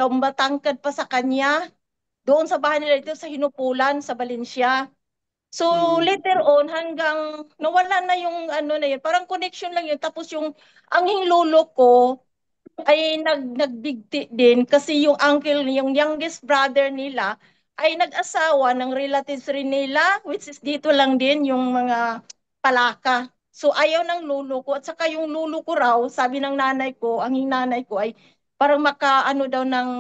matangkad pa sa kanya. Doon sa bahay nila dito sa Hinupulan, sa Valencia. So Mm. later on hanggang nawala na yung ano na yun, parang connection lang yun. Tapos yung ang lolo ko ay nagbigti din kasi yung uncle, yung youngest brother nila ay nag-asawa ng relatives rin nila, which is dito lang din yung mga Palaka. So ayaw ng lulo ko at saka yung lulo ko raw, sabi ng nanay ko, ang nanay ko ay parang makaano daw ng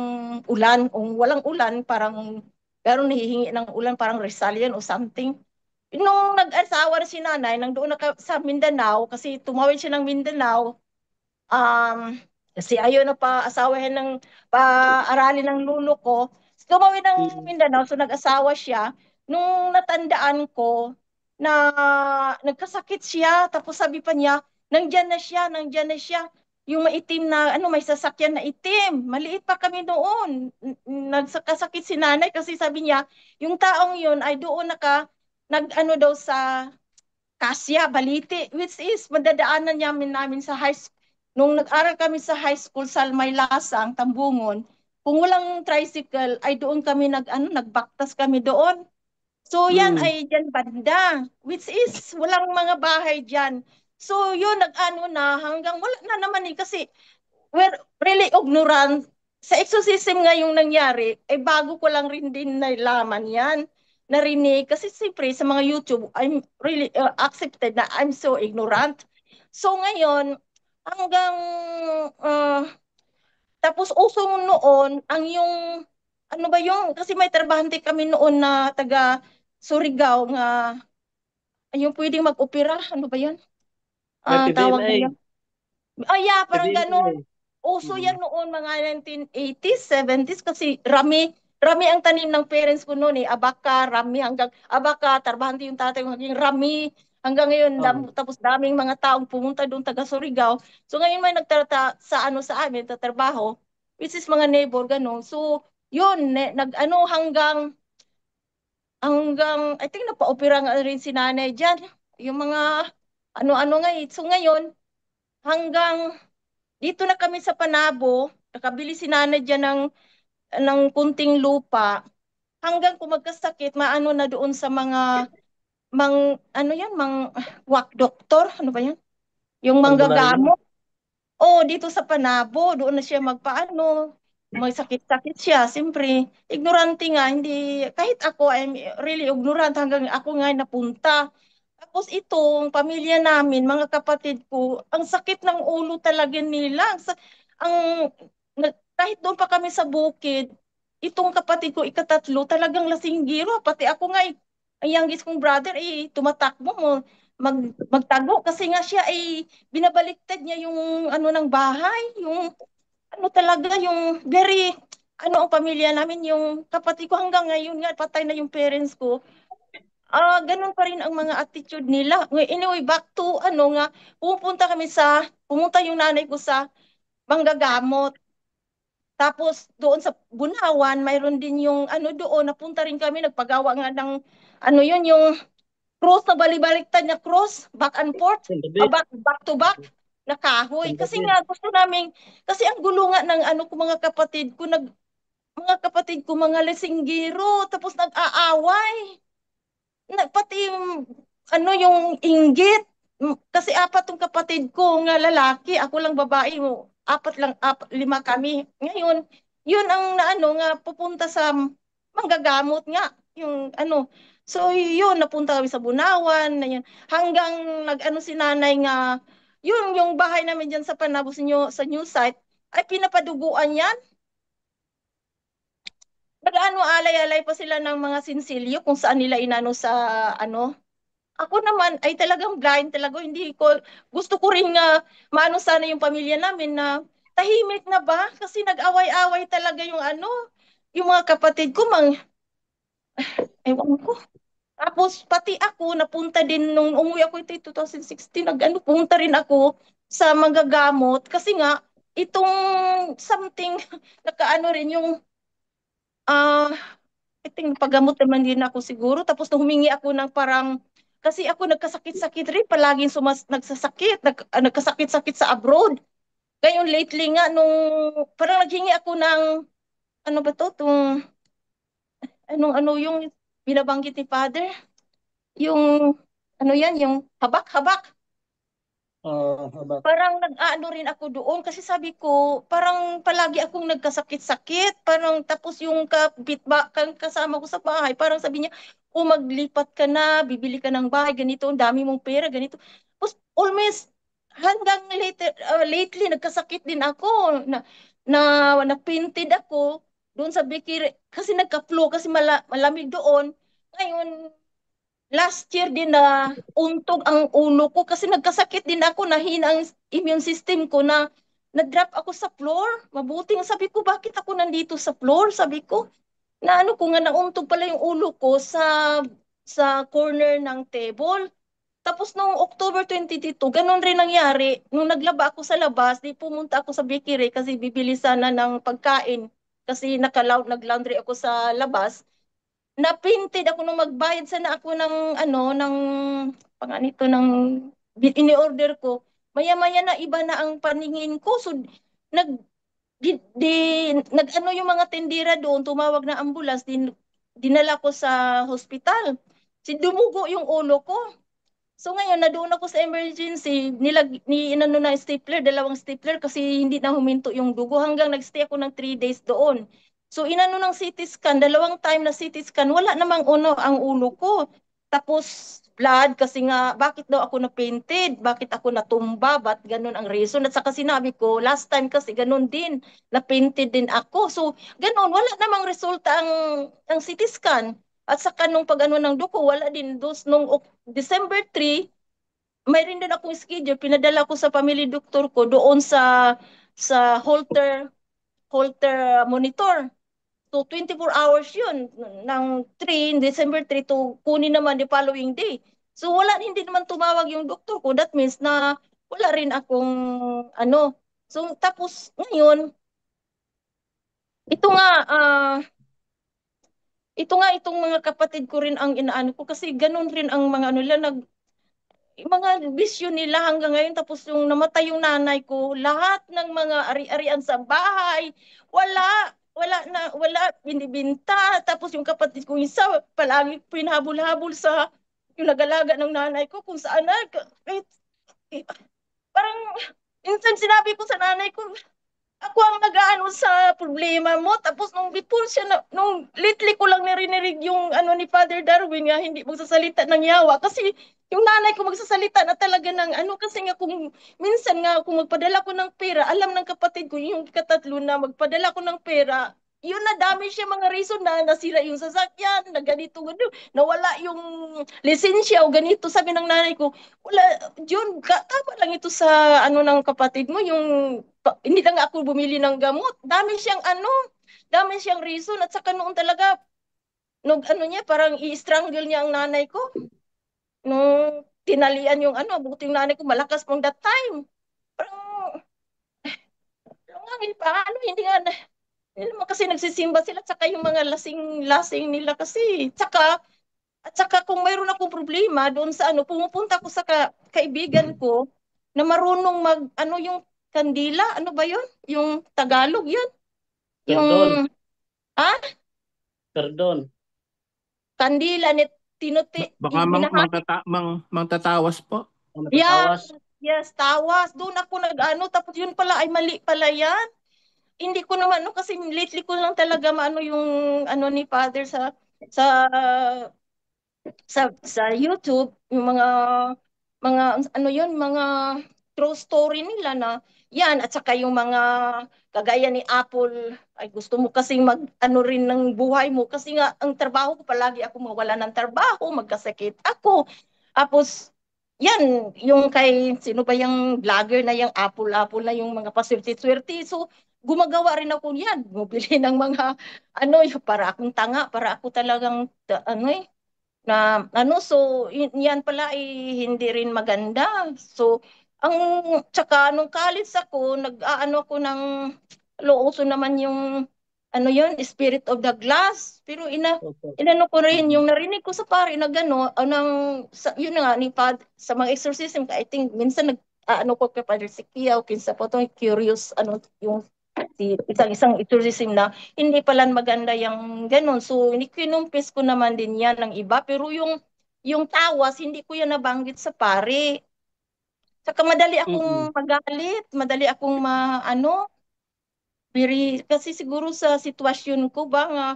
ulan, o walang ulan, parang pero nahihingi ng ulan, parang Rizalian o something. Nung nag-asawa na si nanay, nang doon na sa Mindanao, kasi tumawid siya ng Mindanao, um, kasi ayaw na pa-asawahin ng pa-aralin ng lulo ko. Tumawid ng Mm. Mindanao, so nag-asawa siya. Nung natandaan ko na nagkasakit siya, tapos sabi pa niya, nandyan na siya, nandyan na siya. Yung maitim na, ano, may sasakyan na itim. Maliit pa kami noon. Nagkasakit si nanay kasi sabi niya, yung taong yun ay doon nag-ano daw sa Kasya, Balite, which is madadaanan namin sa high school. Nung nag-aral kami sa high school sa Maylasang, Tambungon, kung walang tricycle, ay doon kami nagbaktas kami doon. So yan Mm. ay dyan banda, which is walang mga bahay dyan. So yun, nag-ano na, hanggang wala na naman kasi we're really ignorant. Sa exorcism nga yung nangyari, eh bago ko lang rin din nalaman yan, narinig. Kasi siyempre sa mga YouTube, I'm really accepted na I'm so ignorant. So ngayon, hanggang, uh, tapos uso noon, ang yung, ano ba yung, kasi may trabahante kami noon na taga Surigao nga, yung pwedeng mag-opera, ano ba yun? Ay, Tawag na PBMA. yun. Ay, parang ganun. PBMA. Uso Mm. yan noon, mga 1980s, 70s, kasi rami ang tanim ng parents ko noon eh. Abaka, rami, hanggang abaka, tarbahante yung tatay ko, hanggang rami, hanggang ngayon, Oh. tapos daming mga taong pumunta doon, taga Surigao. So ngayon may sa ano sa amin, tatrabaho, which is mga neighbor, ganun. So, yun, nag-ano hanggang, I think napa-opera nga rin si nanay dyan. Yung mga ano-ano nga eh. So ngayon, hanggang dito na kami sa Panabo, nakabili si nanay dyan ng kunting lupa. Hanggang kung magkasakit, maano na doon sa mga, ano yan, wak doktor, ano ba yan? Yung Albularyo. manggagamot. Oo, dito sa Panabo, doon na siya magpaano, may sakit-sakit siya. Siyempre, ignorante nga, hindi, kahit ako, I'm really ignorant hanggang ako nga napunta. Tapos itong pamilya namin, mga kapatid ko, ang sakit ng ulo talaga nila. Ang, kahit doon pa kami sa bukid, itong kapatid ko, ikatatlo, talagang lasinggiro. Pati ako nga, ang youngest kong brother, tumatakbo mo, magtago. Kasi nga siya binabaliktad niya yung ano ng bahay, yung ano talaga, yung very, ano ang pamilya namin, yung kapatid ko hanggang ngayon nga, patay na yung parents ko. Ganun pa rin ang mga attitude nila. Anyway, back to ano nga, pumunta yung nanay ko sa manggagamot. Tapos doon sa Bunawan, mayroon din yung ano doon, napunta rin kami, nagpagawa nga ng ano yun, yung cross na balibaliktad na cross, back and forth, Sandabit. back to back na kahoy. Kasi Sandabit. nga gusto namin, kasi ang gulo nga ng ano ko mga kapatid ko mga lesinggiro, tapos nag-aaway. Pati ano yung inggit. Kasi apat tong kapatid ko nga lalaki, ako lang babae mo. Lima kami. Ngayon, yun ang naano nga pupunta sa manggagamot nga yung ano. So yun napunta kami sa Bunawan na yun. Hanggang nag-ano si nanay nga yun yung bahay namin diyan sa Panabo sa new site ay pinapaduguan yan. Nag-ano alay-alay pa sila ng mga sinsilyo kung saan nila inano sa ano. Ako naman ay talagang blind talaga. Hindi ko, gusto ko rin nga maano sana yung pamilya namin na tahimik na ba? Kasi nag-away-away talaga yung ano, yung mga kapatid ko, ewan ko. Tapos pati ako, napunta din nung umuwi ako ito 2016, punta rin ako sa manggagamot kasi nga, itong something, nakaano rin yung, ah, I think paggamot naman din ako siguro. Tapos nung humingi ako ng parang, kasi ako nagkasakit-sakit rin, palaging nagkasakit-sakit sa abroad. Ngayon lately nga, parang naghingi ako ng ano ba to, tong, ano yung binabanggit ni Father? Yung, ano yan, yung habak-habak. About Parang nag-aano rin ako doon kasi sabi ko, parang palagi akong nagkasakit-sakit. Parang tapos yung kasama ko sa bahay, parang sabi niya, kung maglipat ka na, bibili ka ng bahay, ganito, ang dami mong pera, ganito. Tapos almost hanggang lately, nagkasakit din ako. Na, napinted ako doon sa Bikiri kasi nagka-flu kasi malamig doon. Ngayon, last year din na untog ang ulo ko kasi nagkasakit din ako, nahina ang immune system ko na na-drop ako sa floor. Mabuting sabi ko, bakit ako nandito sa floor? Sabi ko, na ano ko nga nauntog pala yung ulo ko sa corner ng table. Tapos noong October 22, ganun rin nangyari. Nung naglaba ako sa labas, di pumunta ako sa bakery kasi bibili sana ng pagkain kasi nag-laundry ako sa labas. Napinted ako nung magbayad sana ako ng ano ng panganito ng ini-order ko. Maya-maya na iba na ang paningin ko. So nag nag ano yung mga tindera doon, tumawag na ambulance, dinala ko sa hospital. Si dumugo yung ulo ko. So ngayon, na doon ako sa emergency, inano na stapler, dalawang stapler kasi hindi na huminto yung dugo hanggang nagstay ako ng 3 days doon. So inano ng CT scan, dalawang time na CT scan, wala namang uno ang ulo ko. Tapos blood kasi nga, bakit daw ako na-painted? Bakit ako natumba? Ba't ganun ang reason? At saka sinabi ko, last time kasi ganun din, na-painted din ako. So ganun, wala namang resulta ang CT scan. At saka nung pag-ano ng dugo, wala din. Nung December 3, mayroon din akong schedule. Pinadala ko sa family doctor ko doon sa Holter monitor. So 24 hours yun. Ng 3, December 3 to kunin naman the following day. So wala, hindi naman tumawag yung doktor ko. That means na wala rin akong ano. So tapos ngayon, ito nga, itong mga kapatid ko rin ang inaano ko kasi ganun rin ang mga ano nila, yung mga bisyo nila hanggang ngayon. Tapos yung namatay yung nanay ko, lahat ng mga ari-arian sa bahay, wala, binibinta. Tapos yung kapatid ko isa, palagi pinahabol-habol sa yung nagalaga ng nanay ko kung saan na, eh, eh, parang, minsan sinabi ko sa nanay ko, ako ang nag-aano sa problema mo. Tapos nung before siya, nung lately ko lang narinig yung ano ni Father Darwin nga, hindi magsasalita ng yawa. Kasi yung nanay ko magsasalita na talaga ng ano, kasi nga kung minsan nga kung magpadala ko ng pera, alam ng kapatid ko, yung katatlo na magpadala ko ng pera, yun na dami siya mga reason na nasira yung sasakyan, na ganito, ganito, nawala yung lisensya o ganito. Sabi ng nanay ko, wala, Jun, tama lang ito sa ano ng kapatid mo, yung hindi lang ako bumili ng gamot. Dami siyang reason. At saka noon talaga, nung ano niya, parang i-strangle niya ang nanay ko. Nung tinalian yung ano, buting nanay ko, malakas pang that time. Parang, paano, hindi nga, hindi naman kasi nagsisimba sila, at saka yung mga lasing-lasing nila kasi. At saka kung mayroon akong problema doon sa ano, pumupunta ko sa kaibigan ko na marunong ano yung kandila, ano ba yun? Yung Tagalog yun? perdon, Yung, ah, perdon. kandila ni tinuti, Baka binahati. mangtatawas po. Ang Yes, matatawas. yes, tawas. Doon ako nag-ano, tapos yun pala ay mali pala yan. Hindi ko naman, no, kasi lately ko lang talaga maano yung ano ni Father sa sa YouTube, yung mga ano yun, mga true story nila na yan. At saka yung mga kagaya ni Apple, ay gusto mo kasing mag ano rin ng buhay mo kasi nga ang trabaho ko, palagi ako mawala ng trabaho, magkasakit ako. Tapos yan, yung kay sino ba yung vlogger na yung Apple na yung mga paswerte-swerte. So gumagawa rin ako yan, bumili ng mga ano, yung para akong tanga, para ako talagang ano na ano. So yan pala ay hindi rin maganda. So ang tsaka nung college ako, nag-aano ako ng looso naman yung ano yun, Spirit of the Glass. Pero Opo. inano ko rin yung narinig ko sa pare na gano, yun na nga ni Pad sa mga exorcism. I think minsan ano ko kay Padre Sikia o kinsa po to, curious ano yung isang tourism na hindi pala maganda yung ganun. So, kinumpis ko naman din yan ng iba. Pero yung tawas, hindi ko yan nabanggit sa pare. Saka madali Mm-mm. akong magalit, madali akong kasi siguro sa sitwasyon ko ba nga,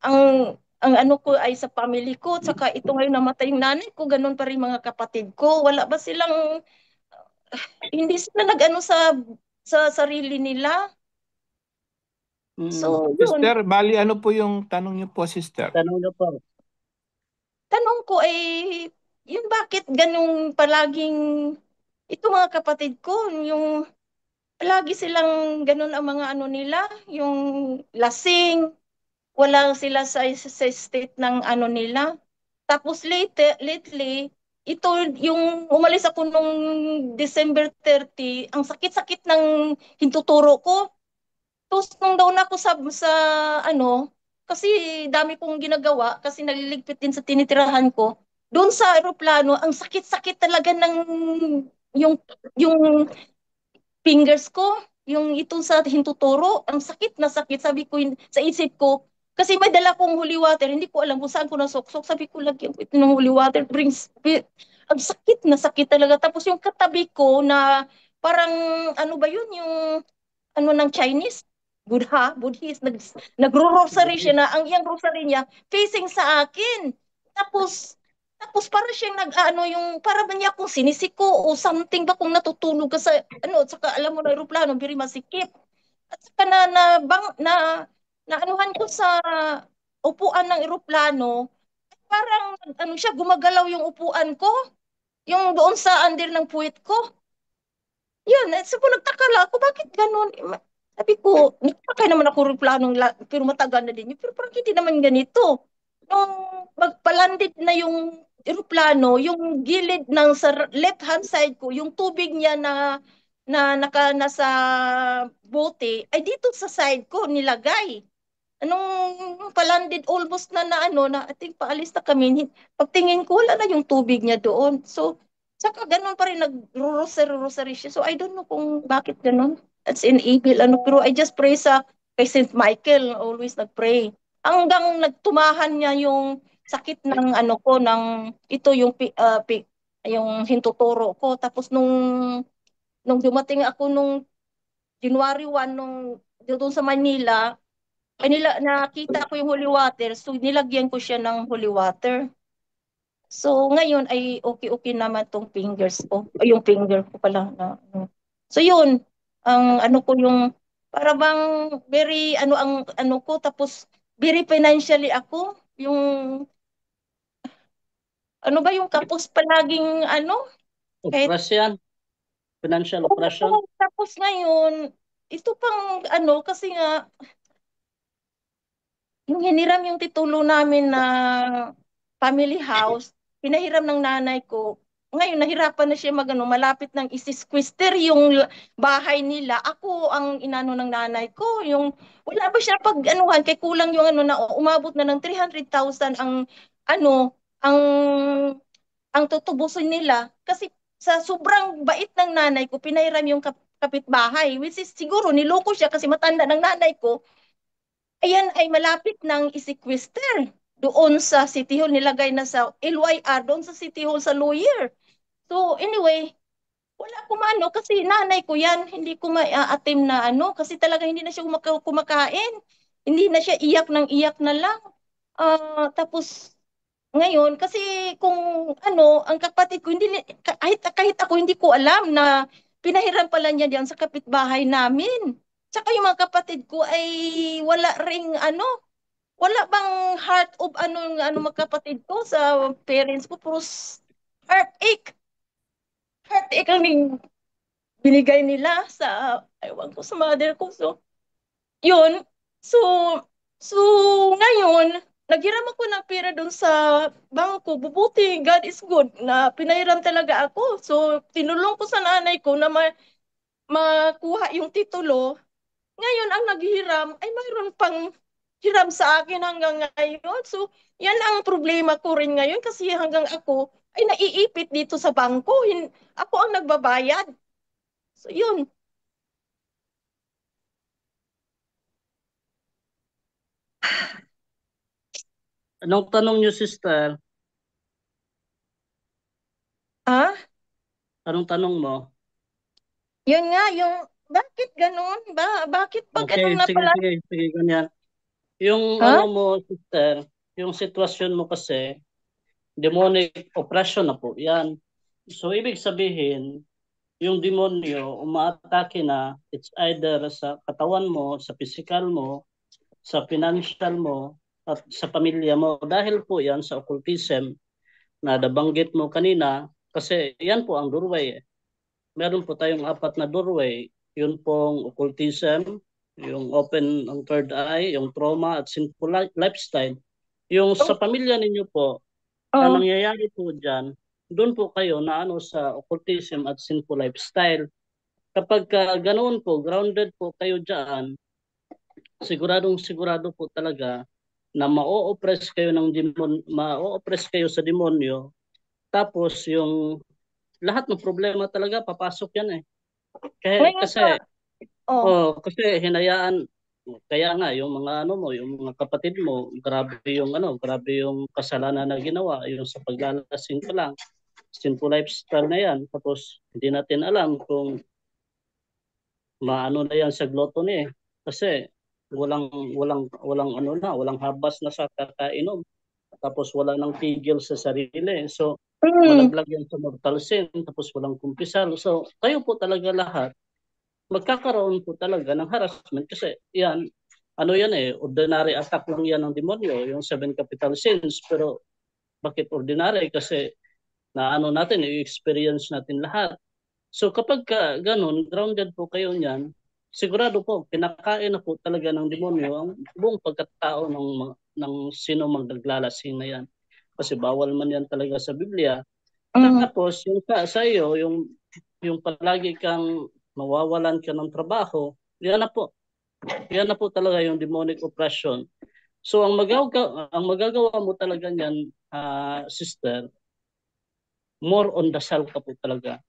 ang ang ano ko ay sa family ko, saka ito ngayon namatay yung nanay ko, ganun pa rin mga kapatid ko. Wala ba silang, hindi sila nag-ano sa sarili nila. Mm-mm. So, yun. Sister, bali ano po yung tanong niyo po, sister? Tanong na po. Tanong ko ay, yung bakit ganun palaging, ito mga kapatid ko, yung palagi silang ganun ang mga ano nila, yung lasing, wala sila sa state ng ano nila. Tapos lately, ito yung umalis ako nung December 30, ang sakit-sakit ng hintuturo ko. Tapos nung doon ako sa ano, kasi dami kong ginagawa, kasi naliligpit din sa tinitirahan ko. Doon sa aeroplano, ang sakit-sakit talaga ng yung yung fingers ko, yung itong sa hintuturo, ang sakit na sakit. Sabi ko sa isip ko, kasi may dala kong holy water, hindi ko alam kung saan ko nasuksok. Sabi ko, lagyan ko ito ng holy water, ang sakit na sakit talaga. Tapos yung katabi ko na parang, ano ba yun, yung ano ng Chinese, Buddhist, nagro-rosary siya Buddhist. na, ang iyang rosary niya, facing sa akin. Tapos, tapos para siyang nag-ano yung, para ba niya kung sinisiko o something ba kung natutulog ka sa, ano, saka alam mo na aeroplano, biri masikip. At saka na anuhan ko sa upuan ng eroplano, parang ano siya, gumagalaw yung upuan ko, yung doon sa under ng puwit ko. Yun, so nagtaka lang ako, bakit ganun? Sabi ko, nagtaka naman ako rin planong, pero matagal na din yun. Pero parang hindi naman ganito. Nung magpalandid na yung eroplano, yung gilid ng sa left hand side ko, yung tubig niya nasa bote, ay dito sa side ko nilagay. Anong palandid almost na I think paalis na kami. Pagtingin ko, wala na yung tubig niya doon. So, saka ganun pa rin nag-rosary siya. So, I don't know kung bakit ganun. That's in evil. Ano, pero I just pray kay Saint Michael. Always nag-pray. Hanggang nagtumahan niya yung sakit ng ano ko, ito yung hintuturo ko. Tapos nung dumating ako nung January 1, doon sa Manila, ay nakita ko yung holy water, so nilagyan ko siya ng holy water. So ngayon ay okay naman tong fingers ko, ay yung finger ko pala ano. So yun, ang ano ko yung para bang very ano ang ano ko, tapos very financially ako, yung ano ba yung kapos palaging ano, kahit Operasyon. Financial operation. oo, tapos ngayon ito pang ano kasi nga yung hiniram yung titulo namin na family house, pinahiram ng nanay ko. Ngayon, nahirapan na siya malapit ng isisquister yung bahay nila. Ako ang inano ng nanay ko. Wala ba siya pag-anuhan, kay kulang yung ano na umabot na ng 300,000 ano, ang, ang tutubusin nila. Kasi sa sobrang bait ng nanay ko, pinahiram yung kapitbahay, which is siguro niloko siya kasi matanda ng nanay ko. Ayan ay malapit ng isequester. Doon sa City Hall, nilagay na sa LYR, doon sa City Hall sa lawyer. So anyway, wala ko maano kasi nanay ko yan, hindi ko ma-attempt na ano, kasi talaga hindi na siya kumakain. Hindi na siya iyak ng iyak na lang. Tapos ngayon, kasi kung ano, ang kapatid ko, kahit ako hindi ko alam na pinahiram pala niya diyan sa kapitbahay namin. Tsaka yung mga kapatid ko ay wala ring ano, wala bang heart of ano magkapatid ko sa parents ko, puro heartache. Heartache ang binigay nila sa, ewan ko, sa mother ko. So, yun. So, so ngayon, naghiram ako ng pera doon sa bangko. Bubuti, God is good, na pinahiram talaga ako. So, tinulong ko sa nanay ko na makuha yung titulo. Ngayon, ang naghiram ay mayroon pang hiram sa akin hanggang ngayon. So, yan ang problema ko rin ngayon kasi hanggang ako ay naiipit dito sa bangko. Ako ang nagbabayad. So, yun. Anong tanong niyo, sister? Ah, Anong tanong mo? yun nga, yung bakit ganun? Bakit ba Okay, ganun na sige, pala? sige, sige, ganyan. Yung Ha? ano mo, sister, yung sitwasyon mo kasi, demonic oppression na po yan. So, ibig sabihin, yung demonyo, umaatake na, it's either sa katawan mo, sa physical mo, sa financial mo, at sa pamilya mo. Dahil po yan sa occultism na nabanggit mo kanina, kasi yan po ang doorway. Meron po tayong apat na doorway. Yun pong occultism, yung open ang third eye, yung trauma at sinful lifestyle. Yung Oh, sa pamilya ninyo po, ang oh, nangyayari po dyan, doon po kayo na ano sa occultism at sinful lifestyle. Kapag ganoon po, grounded po kayo dyan, siguradong sigurado po talaga na ma-oppress kayo ng demon, ma-oppress kayo sa demonyo. Tapos yung lahat ng problema talaga papasok yan eh. Kaya, ngayon ba? Oh, kasi hinayaan kaya nga yung mga ano mo, yung mga kapatid mo, grabe yung kasalanan na ginawa, yung sa paglalasing pa lang, sinful lifestyle na yan. Tapos hindi natin alam kung maano na yan sa gluttony eh. Kasi walang walang ano na, walang habas na sa kakainom. Tapos wala nang tigil sa sarili. So mm, malaglag yan sa mortal sin, tapos walang kumpisal. So kayo po talaga lahat magkakaroon po talaga ng harassment kasi yan ano yan eh, ordinary attack lang yan ng demonyo, yung seven capital sins. Pero bakit ordinary? Kasi na ano natin, i-experience natin lahat. So kapag ganun, grounded po kayo niyan, sigurado po, pinakain na po talaga ng demonyo ang buong pagkatao ng sino mang naglalasing na yan. Kasi bawal man yan talaga sa Biblia. mm. Tapos yung sa iyo, yung palagi kang mawawalan ka ng trabaho, yan na po talaga yung demonic oppression. So ang magagawa mo talaga niyan, sister, more on dasal ka po talaga.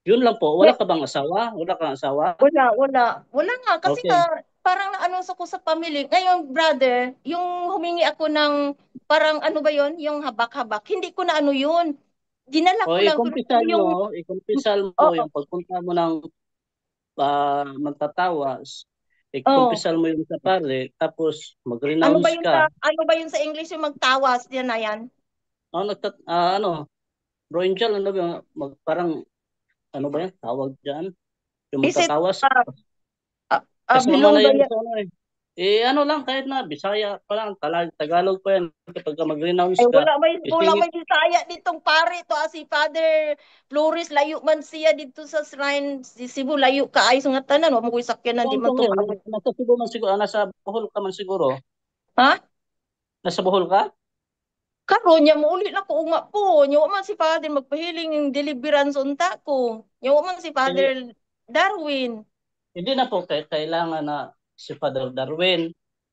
Yun lang po. Wala ka bang asawa? Wala kang asawa? Wala nga kasi nga Okay. parang naano ko sa family. Ngayon, brother, yung humingi ako ng parang ano ba yon, yung habak-habak. Hindi ko na ano yun. Dinala O ko lang pero hindi yung ikumpisal mo oh, yung pagpunta mo ng magtatawas, oh. ikumpisal mo yung sa pare, tapos mag-renounce ka. Ano ba yun sa English yung magtawas yan na yan? Bro Angel, ano ba, parang, ano ba yan, tawag dyan? Yung Is it magtatawas, kasama bilong na ba yan yan? sa ano eh. Ano lang, kahit na, Bisaya pa lang, Tagalog pa yan, kapag mag-renounce Ay, ka, wala isingit, may Bisaya ditong pare to si Father Flores layo man siya dito sa shrine si Cebu layo ka ay nga tanan wa mo koy sakyanan di saan ka man ngayon? tumaabot. Nasa Cebu man siguro, nasa Bohol ka man siguro. Ha? Nasa Bohol ka? Karon nya mo uli na ko unga po. Nya wa man si Father magpahiling ng deliverance unta ko. Nya wa man si Father Eh, Darwin. hindi na po kailangan na si Father Darwin.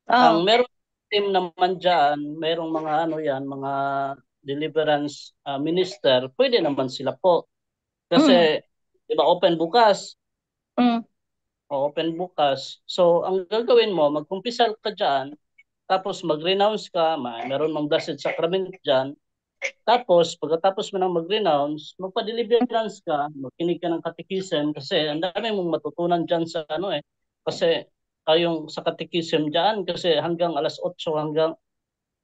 Ang Oh. meron team naman dyan, merong mga ano yan, mga deliverance minister, pwede naman sila po. Mm. Kasi, di ba, open bukas. Mm. Open bukas. So, ang gagawin mo, magkumpisal ka dyan, tapos mag-renounce ka, meron mang blessed sacrament dyan, tapos, pagkatapos mo nang mag-renounce, magpa-deliverance ka, makinig ka ng catechism, kasi ang dami mong matutunan dyan sa ano eh. Kasi, kayong sa catechism dyan, kasi hanggang alas 8 hanggang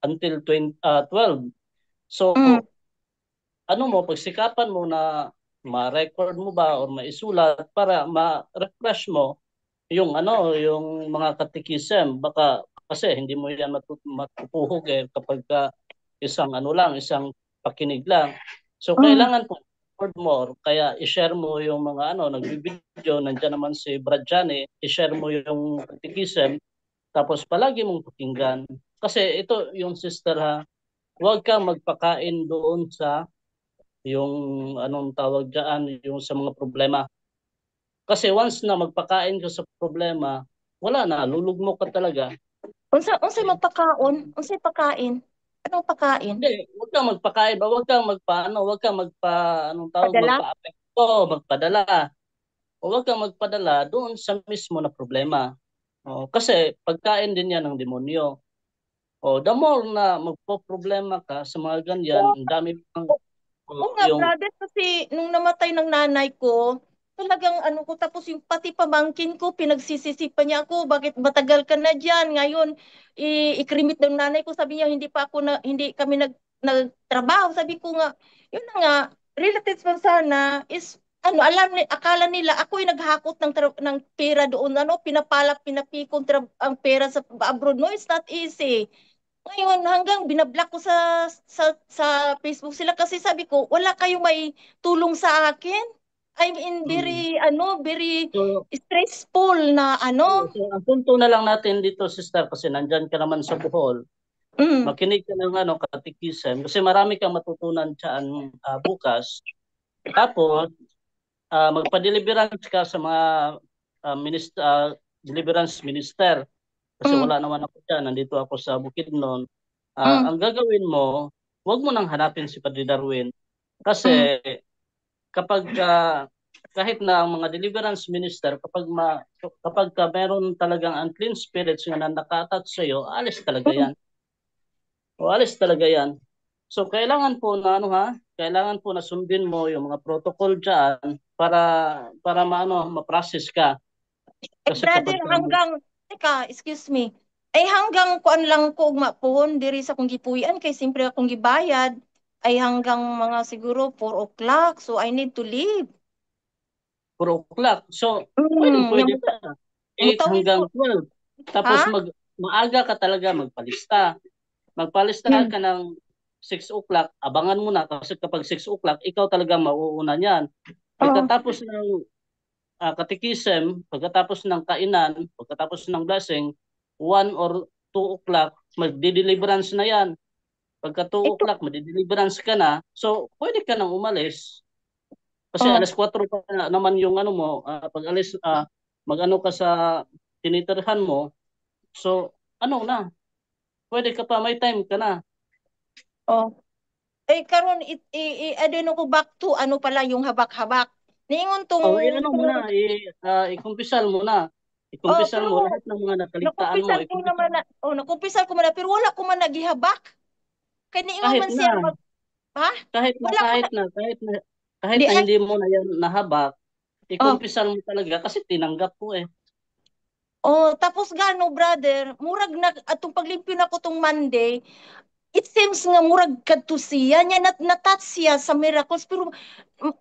until 12. So, Mm. ano mo, pagsikapan mo na ma-record mo ba or maisulat para ma-refresh mo yung ano, yung mga catechism. Baka kasi hindi mo yan matutuhog eh kapag isang ano lang, isang pakinig lang. So Mm. kailangan po record more, kaya i-share mo yung mga ano, nagbibideo, nandiyan naman si Brad Johnny, i-share mo yung catechism, tapos palagi mong pakinggan. Kasi ito yung sister ha, huwag kang magpakain doon sa yung anong tawag dyan, yung sa mga problema. Kasi once na magpakain ka sa problema, wala na, lulugmok ka talaga. Unsay magpakaon? Unsay pakain? Anong pakain? Hindi, huwag kang magpakain, huwag kang anong tawag, Padala? magpa-apekto, magpadala. O huwag kang magpadala doon sa mismo na problema. Kasi pagkain din yan ng demonyo. The more na magpo-problema ka sa mga ganyan, ang dami pang Oo nga, yung brother, kasi nung namatay ng nanay ko, talagang ano ko, tapos yung pati pamangkin ko, pinagsisisipan niya ako, bakit matagal ka na dyan? Ngayon, ikrimit ng nanay ko, sabi niya, hindi kami nagtrabaho. Sabi ko nga, yun na nga, relatives man sana, is, akala nila, ako yung naghakot ng pera doon, pinapalap, pinapikon ang pera sa abroad. No, it's not easy. Ngayon, hanggang binablock ko sa Facebook sila kasi sabi ko, wala kayong may tulong sa akin. I'm in mm. very So, stressful na so ang punto na lang natin dito, sister, kasi nandyan ka naman sa Bohol, Mm, makinig ka ng katikisem kasi marami kang matutunan dyan bukas. Tapos, magpa-deliverance ka sa mga deliverance minister. Kasi mm, wala naman ako dyan, nandito ako sa Bukidnon. mm, Ang gagawin mo, huwag mo nang hanapin si Padre Darwin. mm. Kasi kapag kahit na ang mga deliverance minister, kapag meron talagang unclean spirits na naka-attach sa iyo, alis talaga Mm. yan. O alis talaga yan. So kailangan po na kailangan po na sundin mo yung mga protocol diyan para ma-process ka. Kasi Brother, kapag teka, excuse me. Ay hanggang kuan lang ko mapuhon diri sa kong gipuy-an kay simpre akong gibayad ay hanggang mga siguro 4 o'clock, so I need to leave. 4 o'clock. So, Yung pwede ka. 8 mutawid hanggang ko, 12. Tapos ha? maaga ka talaga magpalista. Magpalista Mm. ka ng 6 o'clock. Abangan mo na kasi kapag 6 o'clock, ikaw talaga mauuna niyan. Oh. Pagkatapos ng katikisem, pagkatapos ng kainan, pagkatapos ng blessing, 1 or 2 o'clock, magdi-deliverance na yan. Pagka 2 Ito, o'clock, magdi-deliverance ka na. So, pwede ka nang umalis. Kasi oh, alas 4 pa na naman yung mo, pag alis, mag-ano ka sa tinitirhan mo. So, na, pwede ka pa, may time ka na. oh. Eh, karon adeno ko back to ano pala yung habak-habak. Niingon tong, Ano mo na, ikumpisal mo na. oh, Ikumpisal pero mo lahat ng mga nakaligtaan mo. nakumpisan ko Ikumpisal naman na, nakumpisan ko man na, pero wala ko man nagihabak. Kaya niingon kahit man siya, na, ha? kahit na, Wala ko kahit na, na, kahit na, kahit di na ay, hindi mo na yan nahabak, oh, ikumpisal mo talaga kasi tinanggap ko eh. oh, tapos gano, brother, murag na, atong paglimpyo na ko tong Monday, it seems nga murag kadto siya nya natat siya sa miracles pero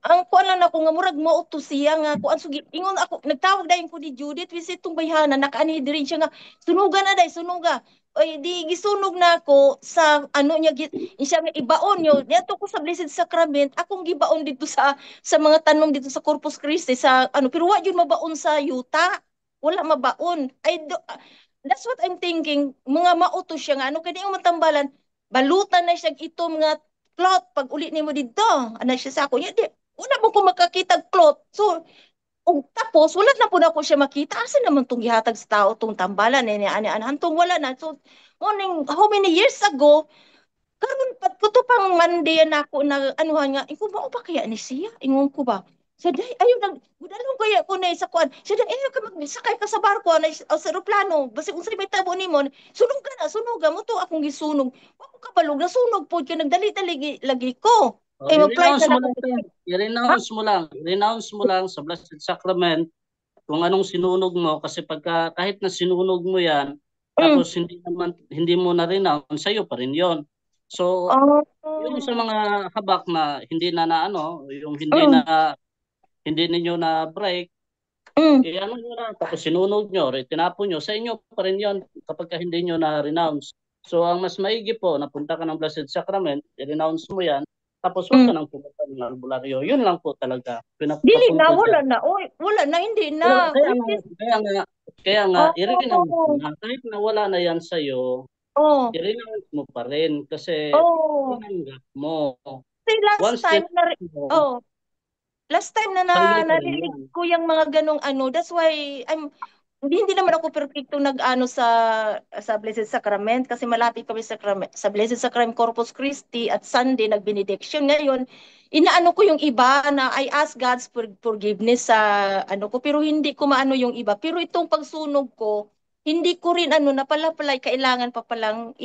ang kuan lang ako nga murag mao to siya nga kuan sugi ingon ako nagtawag dayon ko ni Judith visit tong bayhana nakaani diri siya nga sunuga na day sunuga ay di gisunog na ako sa ano niya siya nga ibaon yo niadto ko sa Blessed Sacrament akong gibaon dito sa mga tanom dito sa Corpus Christi sa ano pero wa yun mabaon sa yuta wala mabaon that's what I'm thinking mga mauto siya nga ano kaya yung matambalan balutan na siya itom nga cloth pag uli nimo dito ana siya sa ako di una mo ko makakita cloth so tapos wala na po na ako siya makita asa naman tong gihatag sa tao tong tambalan ani hantong wala na so morning how many years ago karon pat ko to pang Monday na ako na anuhan nga iko ba ba kaya ni siya ingon ko ba sa day ayo nag budalong kaya ko na sa kuan sa day ayo ka magsakay ka sa barko na sa eroplano basi unsay may tabo nimo sunog ka na sunog mo to akong gisunog wa ko kabalog na sunog pod kay nagdali-dali lagi ko kay mag-flight I-renounce na mo ako lang, sir. ha I-renounce mo lang sa Blessed Sacrament kung anong sinunog mo kasi kahit na sinunog mo yan, mm. tapos hindi mo na renounce, sa'yo pa rin yon. So, yung sa Oh, mga habak na hindi na yung mm, hindi ninyo na break, mm. ano nyo na, tapos sinunog nyo, or tinapon nyo, sa inyo pa rin yon kapag hindi nyo na renounce. So, ang mas maigi po, napunta ka ng Blessed Sacrament, i-renounce mo yan, tapos huwag Mm. ka nang pumunta ng albularyo. Yun lang po talaga, Dili na pinakapunto wala dyan. na oy wala na hindi na Pero which is kaya nga, i-renounce mo oh na. Kahit na wala na yan sa'yo, oh i-renounce mo pa rin kasi oh tinanggap mo. say last Once time na tinanggap mo, oh last time sa'yo pa rin narinig yan. ko yung mga ganong ano, that's why hindi naman ako perfecto nag-ano sa Blessed Sacrament kasi malapit kami sa Blessed Sacrament Corpus Christi at Sunday nag-benediction. Ngayon, inaano ko yung iba na I ask God's forgiveness sa ano ko pero hindi ko maano yung iba. Pero itong pagsunog ko, hindi ko rin na pala kailangan pa palang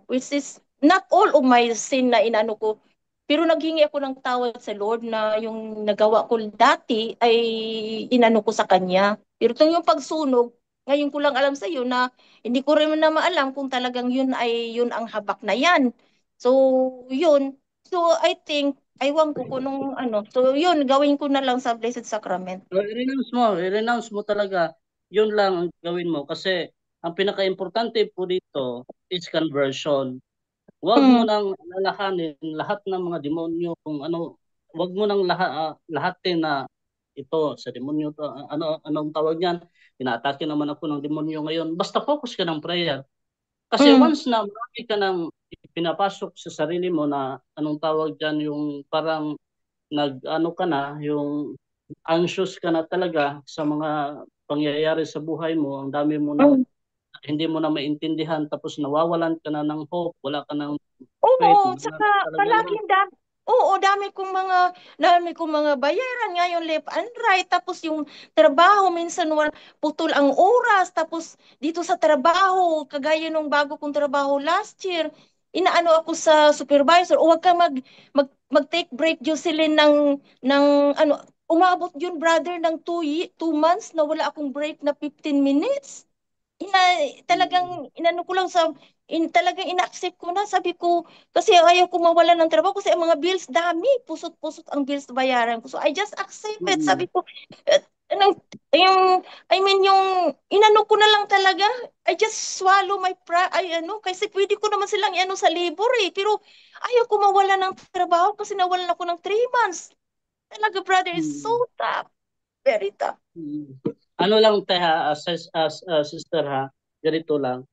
which is not all of my sin na inano ko. Pero naghingi ako ng tawad sa Lord na yung nagawa ko dati ay inano ko sa Kanya. Pero itong yung pagsunog, ngayon ko lang alam sa iyo na hindi ko rin na maalam kung talagang yun ang habak na yan. So, yun. So, I think, aywan ko kung nung So, yun, gawin ko na lang sa Blessed Sacrament. So, i-renounce mo talaga. Yun lang ang gawin mo kasi ang pinaka-importante po dito is conversion. Huwag mo Mm. nang lalahanin lahat ng mga demonyo kung ano, huwag mo nang lahatin na ito sa demonyo to, anong tawag niyan? Inaatake naman ako ng demonyo ngayon. Basta focus ka ng prayer. Kasi Mm. once na marami ka nang pinapasok sa sarili mo na anong tawag diyan, yung parang nag-ano ka na, yung anxious ka na talaga sa mga pangyayari sa buhay mo, ang dami mo na Mm. hindi mo na maintindihan tapos nawawalan ka na ng hope, wala ka ng faith, Oo, wala saka na talaga yan. palaging oo, dami kong mga bayaran ngayon left and right. Tapos yung trabaho, minsan putol ang oras. Tapos dito sa trabaho, kagaya nung bago kong trabaho last year, inaano ako sa supervisor, o wag ka mag-take break, Jocelyn, ng umabot yun, brother, ng 2 months na wala akong break na 15 minutes. ina Mm. Talagang inano ko lang talagang ina-accept ko na, sabi ko, kasi ayaw ko mawalan ng trabaho kasi ang mga bills dami, pusot-pusot ang bills na bayaran ko, so I just accept it, sabi Mm. ko. Anong yung I mean yung inano ko na lang talaga, I just swallow my pride, kasi pwede ko naman silang sa labor pero ayaw ko mawalan ng trabaho kasi nawalan ako ng 3 months. Talaga, brother, is so Mm. tough, very tough. Mm. Ano lang tayo, sister ha, ganito lang.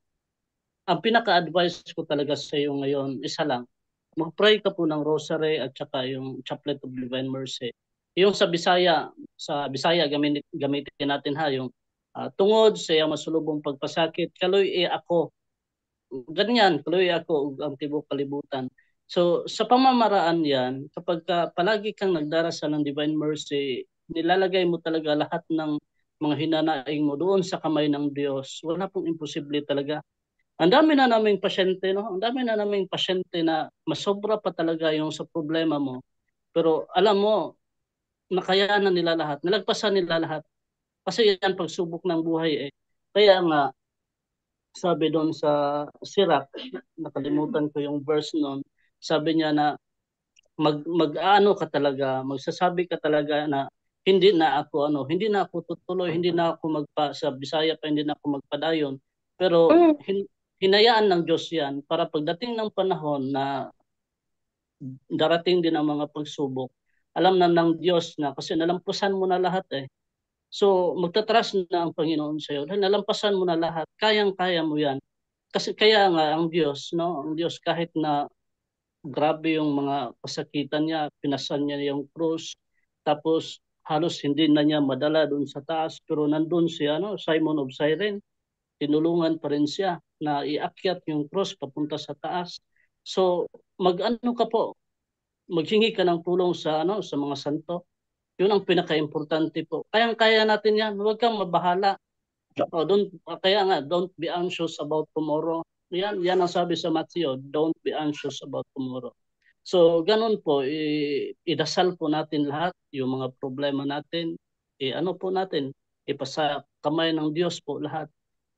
Ang pinaka-advice ko talaga sa iyo ngayon, isa lang, mag-pray ka po ng rosary at saka yung Chaplet of Divine Mercy. Yung sa Bisaya gamitin natin ha, yung tungod sa iyang masulubong pagpasakit, kaloy ako. Ganyan, kaloy ako ug ang tibuok kalibutan. So sa pamamaraan yan, kapag palagi kang nagdarasal ng Divine Mercy, nilalagay mo talaga lahat ng mga hinanaing mo doon sa kamay ng Diyos. Wala pong imposible talaga. Ang dami na naming pasyente, no? Ang dami na naming pasyente na masobra pa talaga yung sa problema mo. Pero alam mo, nakayanan nila lahat, nalagpasan nila lahat. Kasi yan pagsubok ng buhay eh. Kaya nga, sabi doon sa Sirach, nakalimutan ko yung verse noon, sabi niya na mag-ano ka talaga, magsasabi ka talaga na hindi na ako tutuloy, hindi na ako sa Bisaya pa hindi na ako magpadayon. Pero Mm. hinayaan ng Diyos 'yan para pagdating ng panahon na darating din ang mga pagsubok, alam na ng Diyos na kasi nalampasan mo na lahat eh. So magtatrust na ang Panginoon sa iyo. Dahil nalampasan mo na lahat, kayang-kaya mo 'yan. Kasi kaya nga ang Diyos, no, ang Diyos kahit na grabe yung mga kasakitan niya, pinasan niya yung krus, tapos halos hindi na niya madala doon sa taas, pero nandun si Simon of Cyrene, tinulungan pa rin siya na iakyat yung krus papunta sa taas. So mag-ano ka po, maghingi ka ng tulong sa mga santo. Yun ang pinaka-importante po. Kayang-kaya natin yan, huwag kang mabahala. Kaya nga, don't be anxious about tomorrow. Yan ang sabi sa Matthew, don't be anxious about tomorrow. So, ganun po, idasal po natin lahat, yung mga problema natin, ano po natin, ipasa kamay ng Diyos po lahat.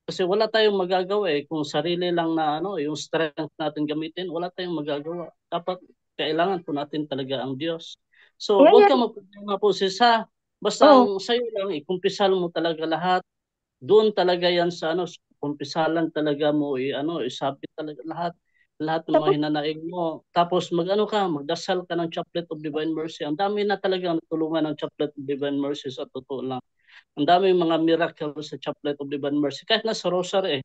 Kasi wala tayong magagawa kung sarili lang na yung strength natin gamitin, wala tayong magagawa. Dapat kailangan po natin talaga ang Diyos. So, huwag Ngayon, ka magproblema po basta oh, ang sa'yo lang, ikumpisal mo talaga lahat. Doon talaga yan sa kumpisalan talaga mo, isabit talaga lahat ng mga tapos hinanaig mo. Tapos magdasal ka ng Chaplet of Divine Mercy. Ang dami na talaga natulungan ng Chaplet of Divine Mercy sa totoo lang. Ang daming mga miracle sa Chaplet of Divine Mercy. Kahit na sa Rosary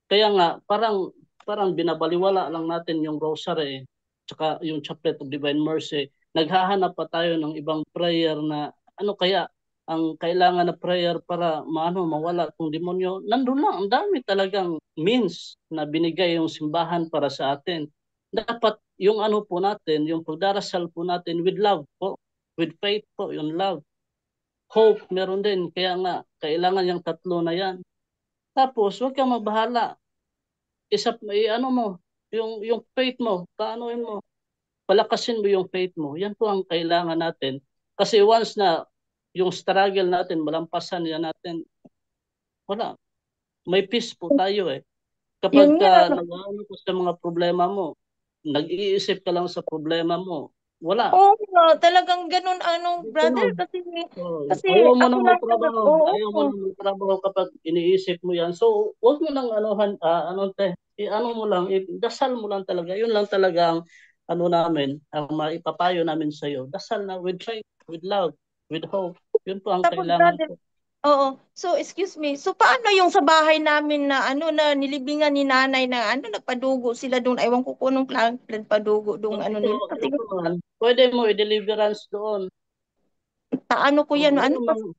Kaya nga, parang binabaliwala lang natin yung Rosary tsaka yung Chaplet of Divine Mercy. Naghahanap pa tayo ng ibang prayer na ano kaya ang kailangan na prayer para mawala itong demonyo. Nandun lang, ang dami talagang means na binigay yung simbahan para sa atin. Dapat yung po natin, yung pagdarasal po natin with love po, with faith po, yung love. Hope, meron din. Kaya nga, kailangan yung tatlo na yan. Tapos, huwag kang mabahala. Ano mo, yung faith mo, paanoin mo, palakasin mo yung faith mo. Yan po ang kailangan natin. Kasi once na yung struggle natin, malampasan yan natin, wala. May peace po tayo eh. Yun Kapag nga. nag-ano ka sa mga problema mo, nag-iisip ka lang sa problema mo, wala. Oo nga, talagang ganun brother Ganun. kasi Oh, kasi ayaw mo ako nang lang talaga. magtrabaho. Ayaw mo Oo. nang magtrabaho kapag iniisip mo yan. So, wag mo nang ano mo lang, dasal mo lang talaga. Yun lang talaga ang ano namin, ang maipapayo namin sa iyo. Dasal na with faith, with love, with hope. Yun po ang Tapos kailangan brother, ko. oo. So excuse me. So paano yung sa bahay namin na na nilibingan ni nanay na nagpadugo sila doon. Ewan ko kung anong nagpadugo doon Ito, nila. Kasi ito man, pwede mo i-deliverance doon. paano ko yan? Ano man,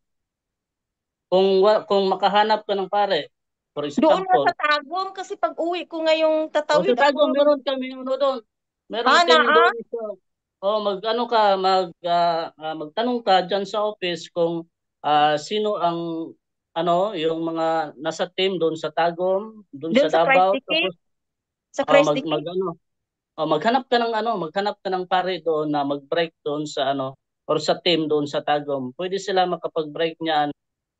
kung makahanap ka ng pare, for Doon nga sa example, Tagum kasi pag uwi ko ngayong o sa tatawid ako. Tago, meron kami ano doon. Meron Na team doon sa mag-ano ka, magtanong ka diyan sa office kung sino ang yung mga nasa team doon sa Tagum, doon doon sa sa Christ Davao, the King. tapos Sa Christ the King. mag maghanap ka ng pare doon na mag-break doon sa or sa team doon sa Tagum. Pwede sila makapag-break niyan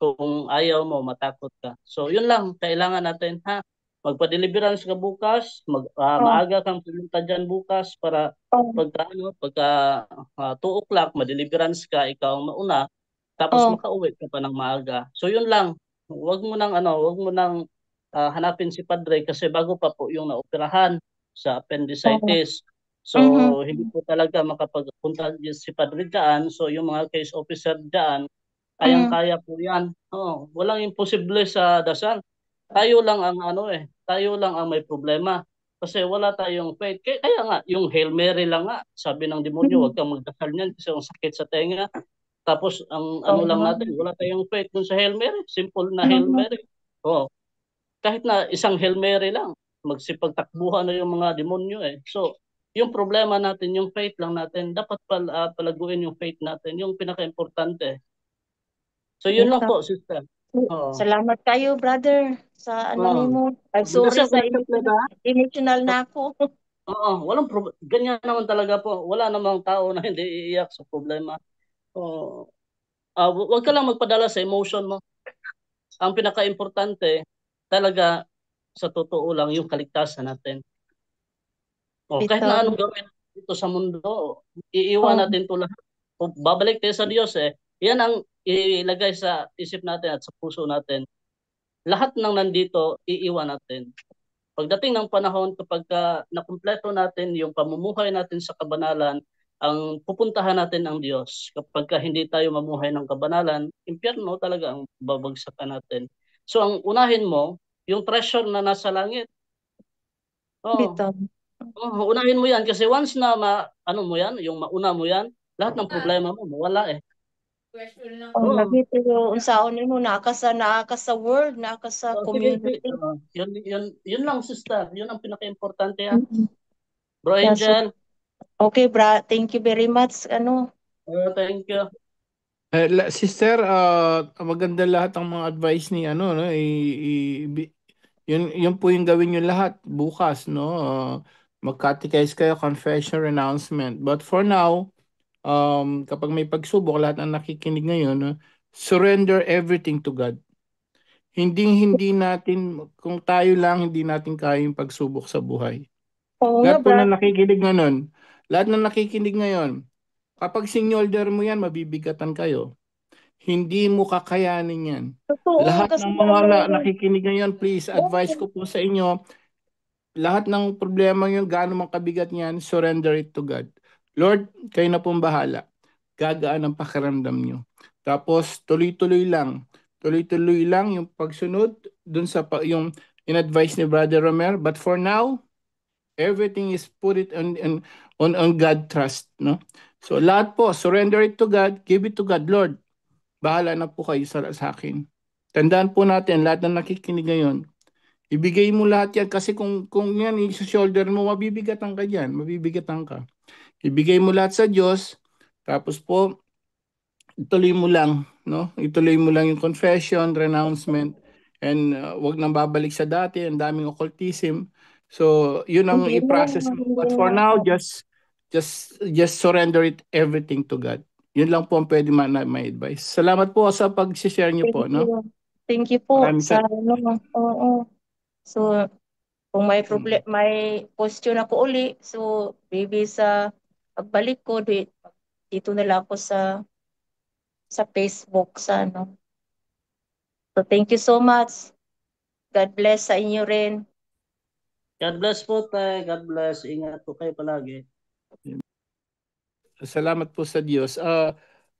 kung ayaw mo, matakot ka. So, yun lang, kailangan natin, ha? Magpa-deliverance ka bukas, Oh, maaga kang pumunta dyan bukas para oh, pagka 2 o'clock, ma-deliverance ka, ikaw ang mauna, tapos oh, makauwi ka pa ng maaga. So, yun lang. Wag mo nang hanapin si Padre kasi bago pa po yung naoperahan sa oh. appendicitis. So, Mhm. hindi po talaga makapagpunta si Padre dyan. So, yung mga case officer dyan, Mhm. kayang-kaya po yan. Walang imposible sa dasal. Tayo lang ang tayo lang ang may problema. Kasi wala tayong faith. Kaya nga, yung Hail Mary lang nga, sabi ng demonyo, Mhm. huwag kang magdasal niyan kasi ang sakit sa tenga. Tapos, ang ano lang Oh. natin, wala tayong faith dun sa Hail Mary. Simple na Hail Mhm. Mary. Oh, kahit na isang Hail Mary lang, magsipagtakbuhan na yung mga demonyo eh. So, yung problema natin, yung faith lang natin, dapat palaguin yung faith natin, yung pinaka-importante. So, yun lang Ito. po, sister. Oo. Salamat kayo, brother, sa Oo. nimo. I'm sorry Magdasal ka sa lang, sister, ha? emotional na ako. Oo, walang problem. Ganyan naman talaga po. Wala namang tao na hindi iiyak sa problema. Oo. Wag ka lang magpadala sa emotion mo. Ang pinaka-importante, talaga, sa totoo lang, yung kaligtasan natin. Kahit Ito. na anong gawin dito sa mundo, iiwan Oh, natin to lahat. Babalik tayo sa Diyos eh. Yan ang ilagay sa isip natin at sa puso natin. Lahat ng nandito, iiwan natin. Pagdating ng panahon, kapag nakumpleto natin yung pamumuhay natin sa kabanalan, ang pupuntahan natin ang Diyos. Kapag hindi tayo mamuhay ng kabanalan, impyerno talaga ang babagsakan natin. So ang unahin mo, yung treasure na nasa langit. Oo. ito. Unahin mo yan kasi once na ano mo yan, yung mauna mo yan, lahat ng problema mo mawala eh. Oh, Oo. lagi pero unsaon nimo naaka sa world, naaka sa Sige, community. yun lang sister. Yun ang pinaka-importante ha. Mhm. Bro Yeah, so, Angel, okay, bra. Thank you very much. thank you. Sister, maganda lahat ang mga advice ni ano no yun po yung gawin niyo lahat bukas no. Mag-catechize kayo, confession, renouncement. But for now, kapag may pagsubok, lahat ng nakikinig ngayon, no, surrender everything to God. Hindi natin, kung tayo lang, hindi natin kaya yung pagsubok sa buhay. Oo nga, Lahat po bra. na nakikinig ngayon, lahat na nakikinig ngayon, kapag sinolder mo yan, mabibigatan kayo. Hindi mo kakayanin yan. Totoo Lahat kasi ng mga ano, nakikinig ngayon, please, advice oo, ko po sa inyo, lahat ng problema yung gaano mang kabigat niyan, surrender it to God. Lord, kayo na pong bahala. Gagaan ang pakiramdam nyo. Tapos, tuloy-tuloy lang. Tuloy-tuloy lang yung pagsunod dun sa yung in-advise ni Brother Romer. But for now, everything is put it on God trust. No? So, lahat po, surrender it to God, give it to God. Lord, bahala na po kayo sa akin. Tandaan po natin, lahat na nakikinig ngayon, ibigay mo lahat yan kasi kung yan sa shoulder mo, mabibigatan ka dyan, mabibigatan ka. Ibigay mo lahat sa Diyos, tapos po, ituloy mo lang, no? Ituloy mo lang yung confession, renouncement, and wag nang babalik sa dati, ang daming occultism. So, yun ang Hindi na, i-process mo. hindi But for na. now, just surrender it everything to God. Yun lang po ang pwede may advice. Salamat po sa pag-share niyo po, Thank no? you. Thank you po Maraming sa ano. Oo. So, kung may problem, may question ako uli, so maybe sa pagbalik ko dito na lang ako sa Facebook sa ano. So, thank you so much. God bless sa inyo rin. God bless po, tay. God bless. Ingat po kayo palagi. Salamat po sa Diyos.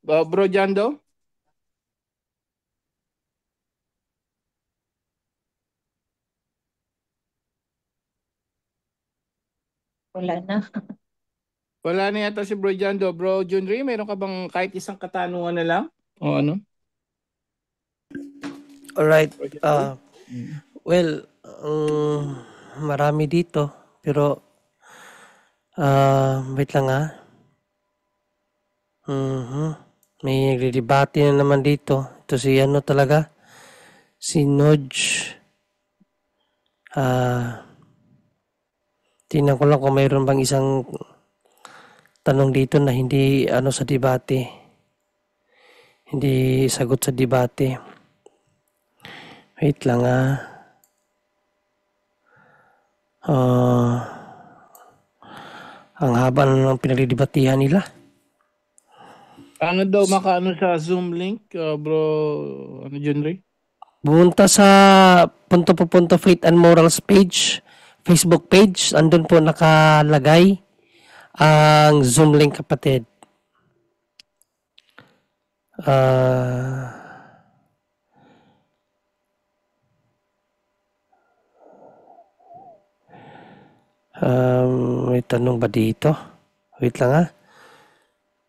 Bro Jando? Wala na. Wala na yata si Bro Jando. Bro Junri, meron ka bang kahit isang katanungan na lang? O ano? Alright. Bro Jando? Well, marami dito. Pero, wait lang ha. May nagdidebate na naman dito. Ito si ano talaga? Si Nodge. Tingnan ko lang kung mayroon bang isang tanong dito na hindi ano sa debate. Hindi sagot sa debate. Wait lang ha. Ang haba na ng pinagdidebatihan nila. Ano daw makaano sa Zoom link, Bro Junri? Pumunta sa Punto po Punto Faith and Morals page, Facebook page. Andun po nakalagay ang Zoom link, kapatid. May tanong ba dito? Wait lang ha.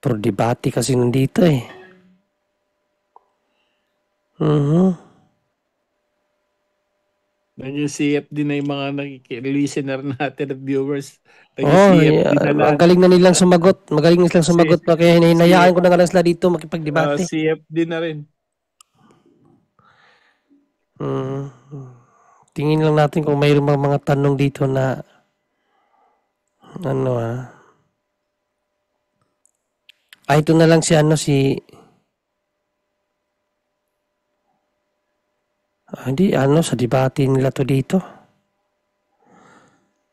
Pro debate kasi nandito eh. Yung CFD na yung mga listener natin at viewers. CFD na lang. Magaling na nilang sumagot. Magaling nilang sumagot. Kaya hinayaan ko na nga lang sila dito makipagdebate. CFD na rin. Tingin lang natin kung mayroong mga tanong dito na ano ito na lang si hindi sa debate nila to dito.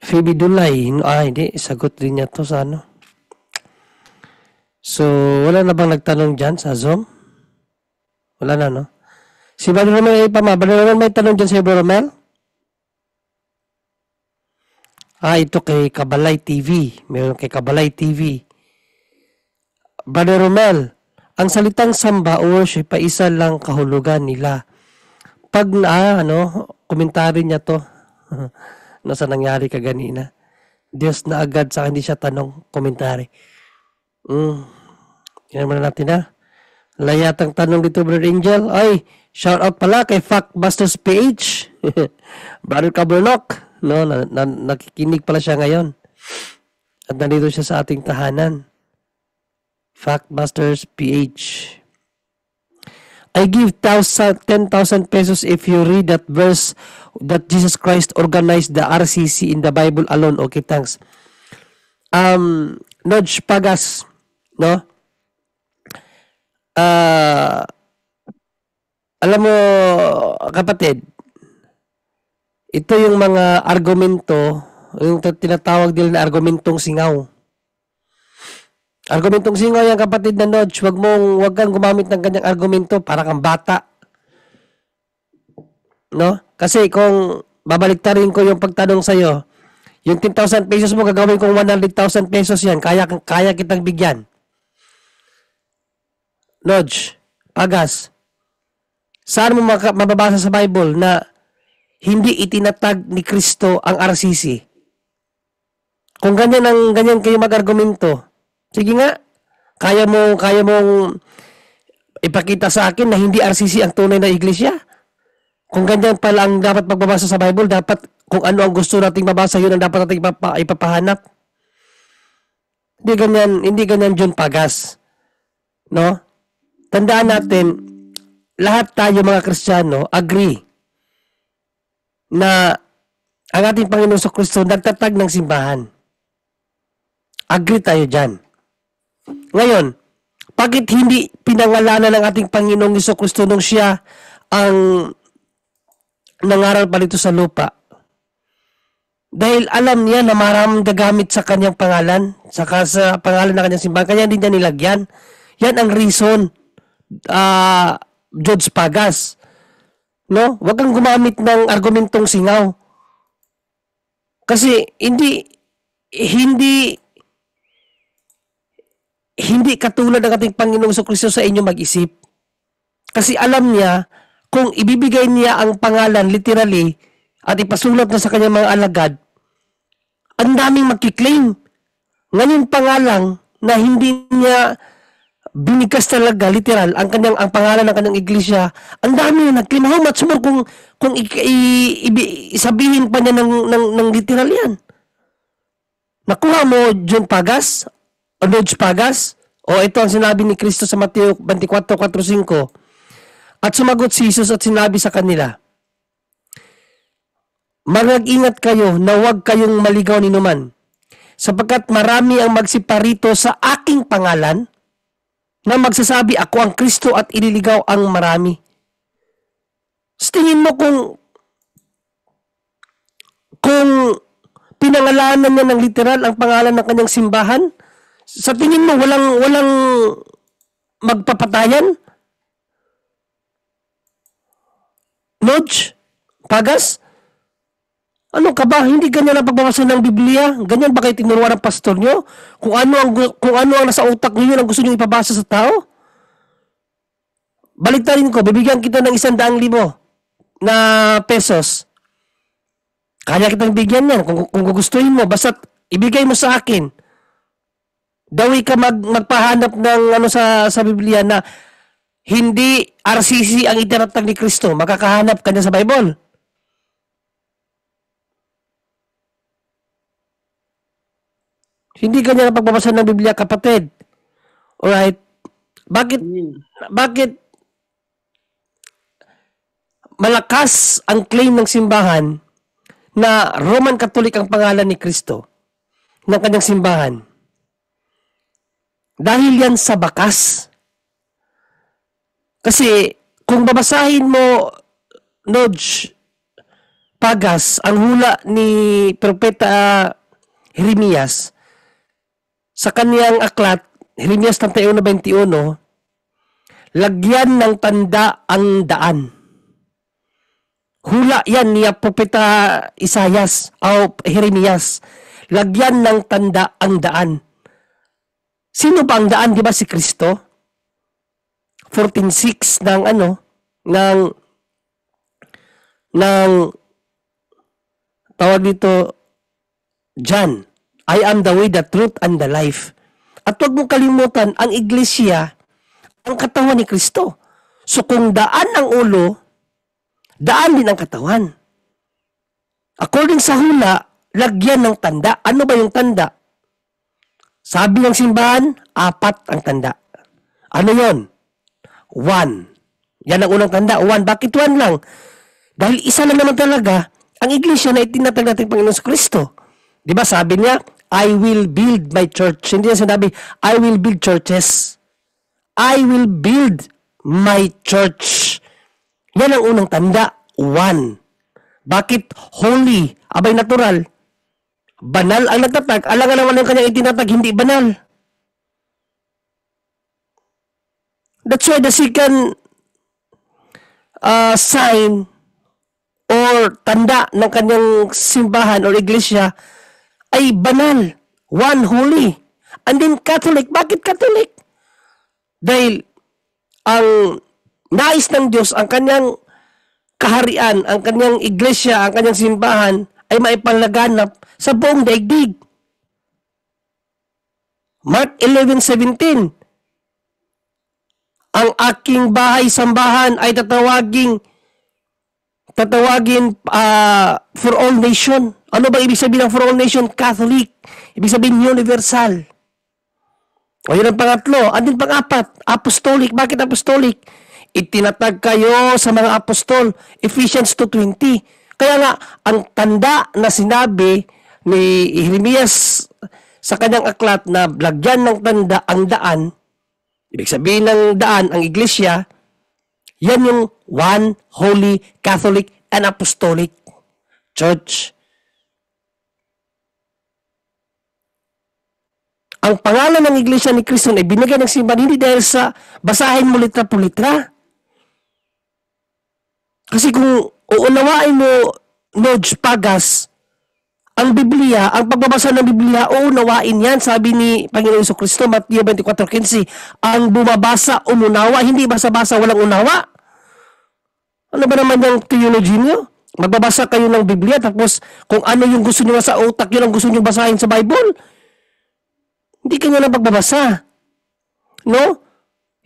Phoebe Dulay. Hindi. Sagot din niya to sa ano. So, wala na bang nagtanong dyan sa Zoom? Wala na, no? Si Brother Romel Brother Romel, may tanong dyan si Brother Romel? Ito kay Kabalay TV. Meron kay Kabalay TV. Brother Romel, ang salitang samba o worship ay isa lang kahulugan nila. Pag komentary niya to, nasa nangyari kaganina. Diyos na agad sa hindi siya tanong, komentary. Yan naman natin ha. Layatang tanong dito, Brother Angel. Ay, shout out pala kay Factbusters PH. Brother Kabernok. No, nakikinig pala siya ngayon. At nandito siya sa ating tahanan. Factbusters PH. I give 10,000 pesos if you read that verse that Jesus Christ organized the RCC in the Bible alone. Okay, thanks. Nodge Pagas, no? Alam mo, kapatid, ito yung mga argumento, yung tinatawag nila na argumentong singaw. Argumentong singaw yan, kapatid na Nodge. Wag kang gumamit ng ganyang argumento para kang bata. No? Kasi kung babaliktarin ko yung pagtanong sa'yo, yung 10,000 pesos mo, gagawin kong 100,000 pesos yan. Kaya kitang bigyan. Nodge, Pagas, saan mo mababasa sa Bible na hindi itinatag ni Kristo ang RCC? Kung ganyan kayo mag-argumento, sige nga, kaya mong ipakita sa akin na hindi RCC ang tunay na iglesia. Kung ganyan pala ang dapat magbabasa sa Bible, dapat kung ano ang gusto nating mabasa, yun ang dapat nating ipapahanap. Hindi ganyan John Pagas. No? Tandaan natin, lahat tayo mga Kristiyano agree na ang ating Panginoon Kristo nagtatag ng simbahan. Agree tayo dyan. Ngayon, bakit hindi pinangalanan ng ating Panginoong Kristo nung siya ang nangaral pa dito sa lupa? Dahil alam niya na maraming gagamit sa kanyang pangalan, saka sa pangalan ng kanyang simbahan, kanya din niya nilagyan. Yan ang reason, George Pagas. No? Huwag kang gumamit ng argumentong singaw. Kasi hindi katulad ng ating Panginoong Kristo sa inyo mag-isip. Kasi alam niya, kung ibibigay niya ang pangalan literally at ipasulat na sa kanyang mga alagad, ang daming magkiklaim. Ngayon pa nga lang na hindi niya binigas talaga literal ang pangalan ng kanyang iglesia, ang dami na nag-claim. How much more kung isabihin pa niya ng literal yan? Nakuha mo John Pagas o Lodge Pagas? O ito ang sinabi ni Kristo sa Mateo 24:4-5. At sumagot si Jesus at sinabi sa kanila, mag-ingat kayo na huwag kayong maligaw ni numan, sapagkat marami ang magsiparito sa aking pangalan na magsasabi ako ang Kristo at ililigaw ang marami. Sa tingin mo kung pinangalanan niya ng literal ang pangalan ng kanyang simbahan, sa tingin mo walang magpapatayan? Lodge? Pagas? Ano ka ba? Hindi ganyan ang pagbabasa ng Biblia? Ganyan ba kayo tinuruan ng pastor nyo? Kung ano ang nasa utak niyo, yun ang gusto nyo ipabasa sa tao? Baliktarin ko, bibigyan kita ng 100,000 na pesos. Kaya kitang bigyan yan kung gugustuhin mo. Basta ibigay mo sa akin. Dawi ka magpahanap ng sa Biblia na hindi RCC ang itinatag ni Kristo. Makakahanap ka niya sa Bible. Hindi ganyan ang pagbabasa ng Biblia, kapatid. Alright? Bakit malakas ang claim ng simbahan na Roman Catholic ang pangalan ni Kristo ng kanyang simbahan? Dahil yan sa bakas. Kasi kung babasahin mo, Lodge Pagas, ang hula ni Propeta Jeremias, sa kaniyang aklat, Jeremias 31:21, lagyan ng tanda ang daan. Hula yan ni Propeta Isayas o Jeremias. Lagyan ng tanda ang daan. Sino ba ang daan? Di ba si Kristo? 14:6 ng tawag dito, John. I am the way, the truth, and the life. At huwag mong kalimutan, ang iglesia, ang katawan ni Kristo. So kung daan ang ulo, daan din ang katawan. According sa hula, lagyan ng tanda. Ano ba yung tanda? Sabi ng simbahan, 4 ang tanda. Ano yon? 1. Yan ang unang tanda, 1. Bakit 1 lang? Dahil isa lang naman talaga ang iglesia na itinatag natin Panginoon Kristo. Di ba sabi niya, I will build my church. Hindi niya sinabi, I will build churches. I will build my church. Yan ang unang tanda, 1. Bakit holy? Abay natural. Banal ang nagtatag. Alangan naman yung kanyang itinatag, hindi banal. That's why the second sign or tanda ng kanyang simbahan or iglesia ay banal. 1, holy. And then Catholic. Bakit Catholic? Dahil ang nais ng Diyos, ang kanyang kaharian, ang kanyang iglesia, ang kanyang simbahan ay maipalaganap sa buong daigdig. Mark 11:17. Ang aking bahay-sambahan ay tatawagin for all nation. Ano ba ibig sabihin ng for all nation? Catholic. Ibig sabihin universal. O yun ang pangatlo. Andin pang-apat, apostolic. Bakit apostolic? Itinatag kayo sa mga apostol. Ephesians 2:20. Kaya nga, ang tanda na sinabi ni Jeremias sa kanyang aklat na lagyan ng tanda ang daan, ibig sabihin ng daan, ang iglesia, yan yung one holy Catholic and Apostolic Church. Ang pangalan ng iglesia ni Kristo ay binigay ng simbahan hindi dahil sa basahin mo litra po litra. Kasi kung uunawain mo, Nodge Pagas, ang Biblia, ang pagbabasa ng Biblia, uunawain yan. Sabi ni Panginoon Jesucristo, Mateo 24:15, ang bumabasa, umunawa, hindi basa-basa, walang unawa. Ano ba naman yung theology nyo? Magbabasa kayo ng Biblia, tapos kung ano yung gusto nyo sa utak, yun ang gusto nyo basahin sa Bible. Hindi kanya na pagbabasa. No?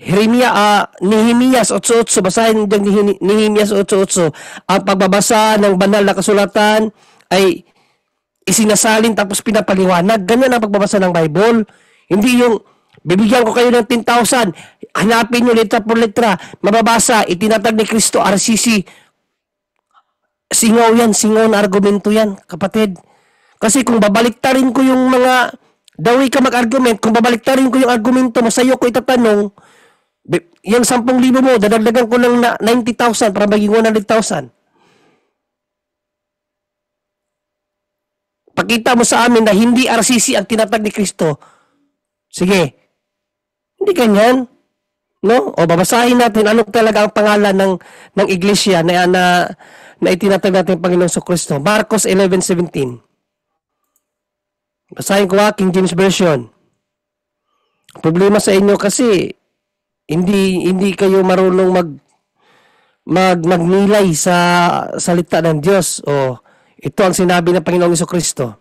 Nehemias 8:8, basahin din Nehemias 8:8. Ang pagbabasa ng banal na kasulatan ay isinasalin tapos pinapaliwanag. Ganyan ang pagbabasa ng Bible. Hindi yung bibigyan ko kayo ng 10,000, hanapin nyo litra por litra, mababasa, itinatag ni Kristo, RCC. Singaw yan, singaw na argumento yan, kapatid. Kasi kung babaliktarin ko yung mga, dawi ka mag-argument, kung babaliktarin ko yung argumento mo, sa'yo ko itatanong, yung 10,000 mo, dadagdagan ko ng 90,000 para maging 100,000. Pakita mo sa amin na hindi RCC ang tinatag ni Kristo. Sige. Hindi ganyan. No? O babasahin natin ano talaga ang pangalan ng iglesia na itinatag natin ng Panginoon Jesucristo. Marcos 11:17. Basahin ko King James Version. Problema sa inyo kasi hindi kayo marunong magnilay sa salita ng Diyos. O ito ang sinabi ng Panginoong Jesucristo.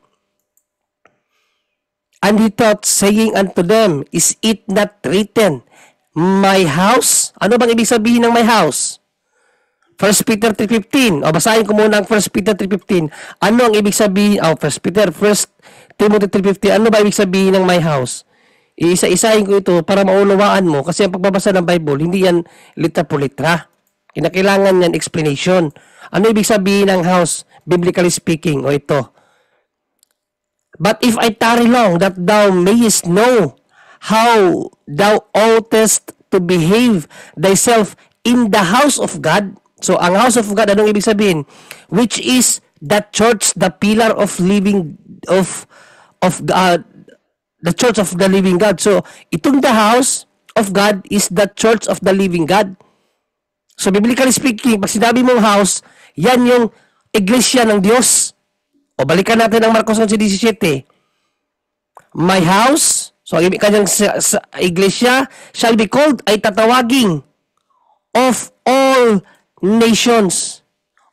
And he taught, saying unto them, is it not written, my house? Ano bang ibig sabihin ng my house? 1 Peter 3:15. O basahin ko muna ang 1 Peter 3:15. Ano ang ibig sabihin? 1 Timothy 3:15. Ano ba ibig sabihin ng my house? Iisa-isahin ko ito para maunawaan mo kasi ang pagbabasa ng Bible, hindi yan litra po litra. Kinakailangan yan explanation. Ano ibig sabihin ng house, biblically speaking? O ito. But if I tarry long, that thou mayest know how thou oughtest to behave thyself in the house of God. So, ang house of God, anong ibig sabihin? Which is the church, the pillar of living, of God, the church of the living God. So, itong the house of God is the church of the living God. So, biblically speaking, pag sinabi mong house, yan yung iglesia ng Diyos. O, balikan natin ang Marcos 11:17. My house, so ang kanyang sa iglesia, shall be called, ay tatawaging, of all nations.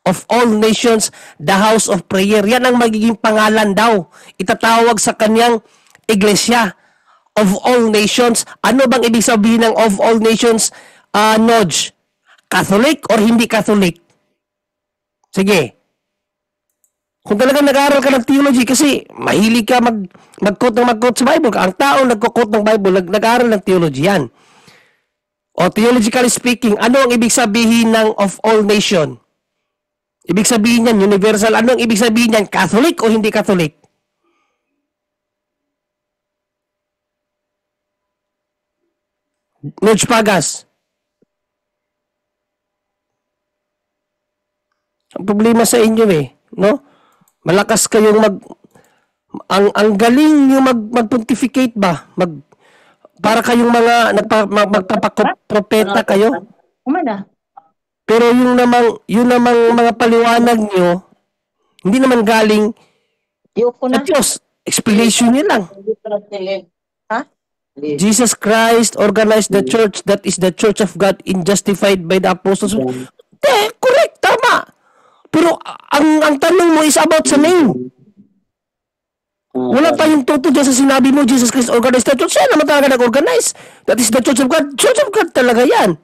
Of all nations, the house of prayer. Yan ang magiging pangalan daw. Itatawag sa kanyang iglesia. Of all nations. Ano bang ibig sabihin ng of all nations, Nodge? Catholic or hindi Catholic? Sige. Kung talagang nag-aaral ka ng theology, kasi mahilig ka mag-quote sa Bible. Ang tao nagko-quote ng Bible, nag-aaral ng theology yan. O theologically speaking, ano ang ibig sabihin ng of all nation? Ibig sabihin yan, universal. Ano ang ibig sabihin yan? Catholic o hindi Catholic? Nodge Pagas. Ang problema sa inyo no? Malakas kayong ang galing yung mag-pontificate ba? Para kayong mga magpapakopropeta kayo. Umana. Pero yung namang mga paliwanag nyo, hindi naman galing sa Diyos. Explanation nyo lang. Ha? Jesus Christ organized the church, that is the church of God, in justified by the apostles. Correct, tama. Pero ang tanong mo is about sa name. Wala pa yung toto dyan sa sinabi mo, Jesus Christ organized the church. Siya naman talaga nag-organize. That is the church of God. Church of God talaga yan.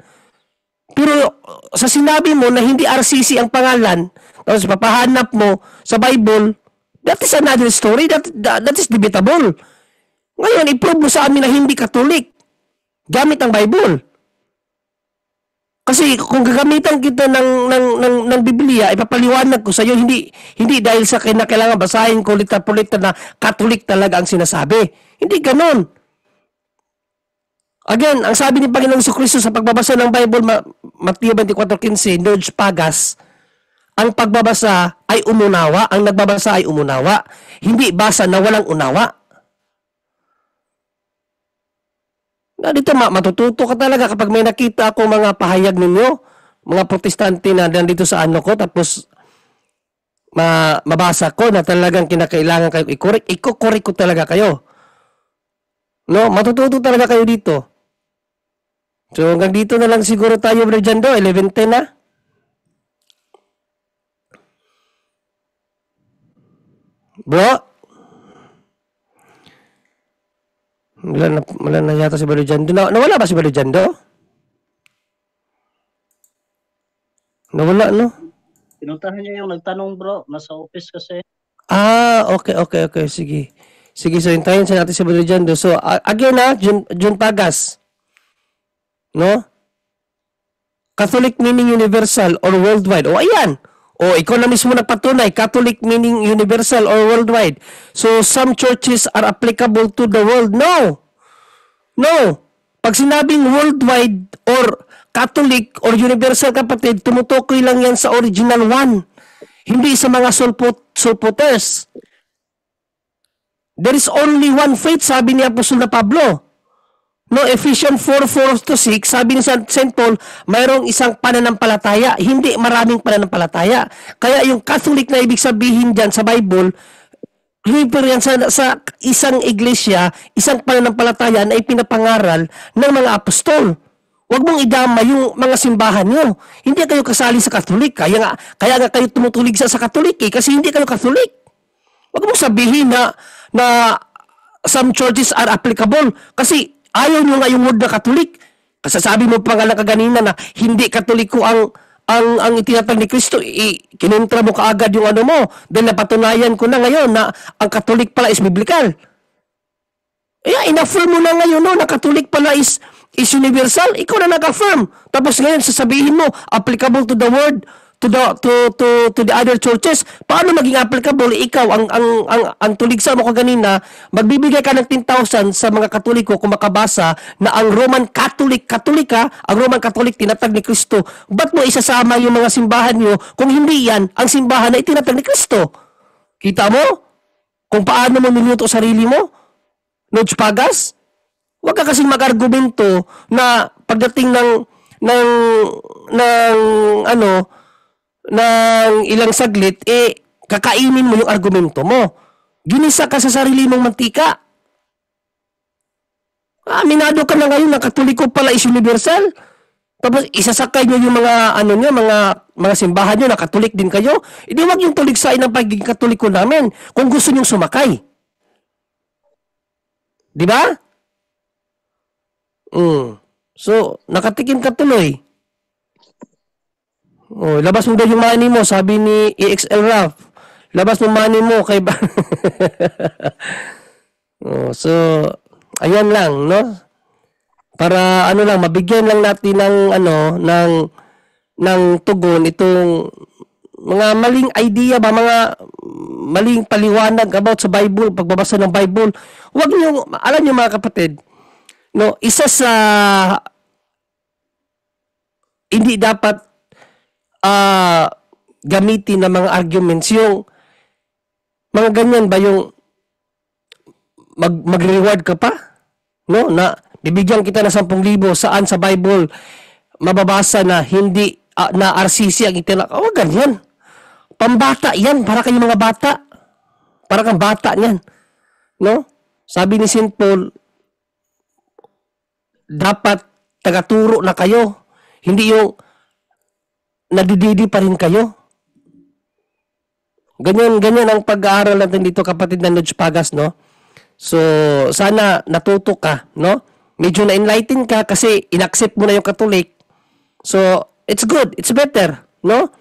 Pero sa sinabi mo na hindi RCC ang pangalan, tapos papahanap mo sa Bible, that is another story. That is debatable. Ngayon, i-prove mo sa amin na hindi Catholic. Gamit ang Bible. Kasi kung gagamitan kita ng Biblia, ipapaliwanag ko sa iyo, hindi dahil sa kinakailangan basahin ko liter por liter na Catholic talaga ang sinasabi. Hindi ganoon. Again, ang sabi ni Panginoong Jesucristo sa pagbabasa ng Bible, Mateo 24:15, Nudge Pagas, ang pagbabasa ay umunawa, ang nagbabasa ay umunawa. Hindi basa na walang unawa. Na dito matututo ka talaga kapag may nakita ako mga pahayag ninyo, mga protestante na nandito sa ano ko, tapos mabasa ko na talagang kinakailangan kayo i-correct. Iko-correct ko talaga kayo. No, matututo talaga kayo dito. So hanggang dito na lang siguro tayo, Brother Jando, 11:10 na. Bro, wala na yata si Brother Jando. Nawala ba si Brother Jando? Nawala, no? Pinuntahan niya yung nagtanong bro, nasa office kasi. Okay. Sige. Sige, so hintayin sa natin si Brother Jando. So, again Jun Pagas. No? Catholic meaning universal or worldwide. O, ayan. O, ikaw na mismo nagpatunay. Catholic meaning universal or worldwide. So, some churches are applicable to the world. No. Pag sinabing worldwide or Catholic or universal, kapatid, tumutukoy lang yan sa original one. Hindi sa mga sulputers. There is only one faith, sabi ni Apostol na Pablo. No, Ephesians 4:4-6, sabi ni St. Paul, mayroong isang pananampalataya, hindi maraming pananampalataya. Kaya yung Catholic na ibig sabihin dyan sa Bible, refer yan sa isang iglesia, isang pananampalataya na ipinapangaral ng mga apostol. Huwag mong idama yung mga simbahan nyo. Hindi kayo kasali sa Catholic. Kaya nga kayo tumutulig sa Catholic kasi hindi kayo Catholic. Huwag mong sabihin na some churches are applicable kasi ayaw nyo nga yung word na Catholic. Kasi sabi mo pa nga lang kaganina na hindi Katoliko ang itinatag ni Kristo. Kinontra mo kaagad yung ano mo. Dahil napatunayan ko na ngayon na ang Catholic pala is biblical. In-affirm mo na ngayon na Catholic pala is universal. Ikaw na nag-affirm. Tapos ngayon sasabihin mo applicable to the word, to the other churches. Paano maging applicable? Ikaw ang tuligsa mo kaganina, magbibigay ka ng 10,000 sa mga Katoliko kung makabasa na ang Roman Catholic ang Roman Catholic tinatag ni Kristo. Ba't mo isasama yung mga simbahan nyo kung hindi yan ang simbahan na itinatag ni Kristo? Kita mo kung paano mo niluto sarili mo? Nudge Pagas? Huwag ka kasing mag-argumento na pagdating ng ilang saglit, kakainin mo yung argumento mo. Ginisa ka sa sarili mong mantika. Aminado ka na ngayon na Katoliko pala is universal. Tapos isasakay nyo yung mga simbahan nyo na Katolik din kayo. Hindi wag yung tuligsain ng pagiging Katoliko namin kung gusto nyo sumakay. Di ba? So, nakatikim ka tuloy. Labas mo daw yung money mo, sabi ni EXL Raf. Labas mo money mo kay so, ayan lang, no? Para mabigyan lang natin ng tugon itong mga maling idea ba, mga maling paliwanag about sa Bible, pagbabasa ng Bible. Huwag niyo, alam niyo mga kapatid, no, isa sa hindi dapat gamitin ng mga arguments yung mga ganyan ba, yung mag-reward ka pa, no, na bibigyan kita ng 10,000, saan sa Bible mababasa na hindi na RCC ang wag ganyan. Pambata yan, para kayong mga bata. Para kang bata niyan, no? Sabi ni St. Paul, dapat tagaturo na kayo, hindi yung nadididi pa rin kayo. Ganyan ang pag-aaral natin dito, kapatid na Nudge Pagas, no? So, sana natuto ka, no? Medyo na-enlighten ka kasi inaccept mo na yung Catholic. So, it's good, it's better, no?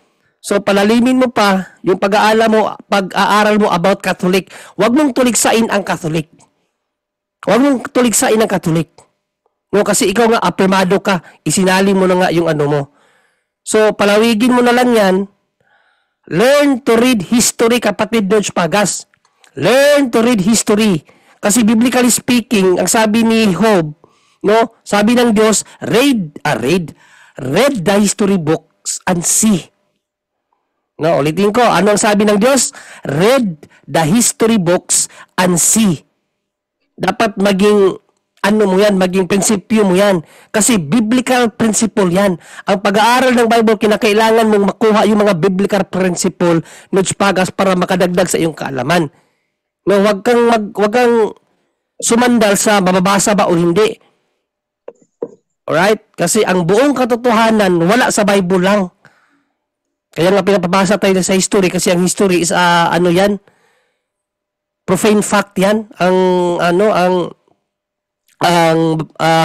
So, palalimin mo pa yung pag-aaral mo about Catholic. Huwag mong tuligsain ang Catholic. Huwag mong tuligsain ang Catholic. No, kasi ikaw nga, apirmado ka, isinali mo na nga yung ano mo. So, palawigin mo na lang yan. Learn to read history, kapatid George Pagas. Learn to read history. Kasi biblically speaking, ang sabi ni Job, no? Sabi ng Diyos, read the history books and see. No, ulitin ko, ano ang sabi ng Diyos? Read the history books and see. Dapat maging maging prinsipyo mo yan. Kasi biblical principle yan. Ang pag-aaral ng Bible, kinakailangan mong makuha yung mga biblical principle, Nudge Pagas, para makadagdag sa iyong kaalaman. No, wag kang sumandal sa mababasa ba o hindi. Alright? Kasi ang buong katotohanan, wala sa Bible lang. Kaya nga pinapabasa tayo sa history, kasi ang history is, profane fact yan. Ang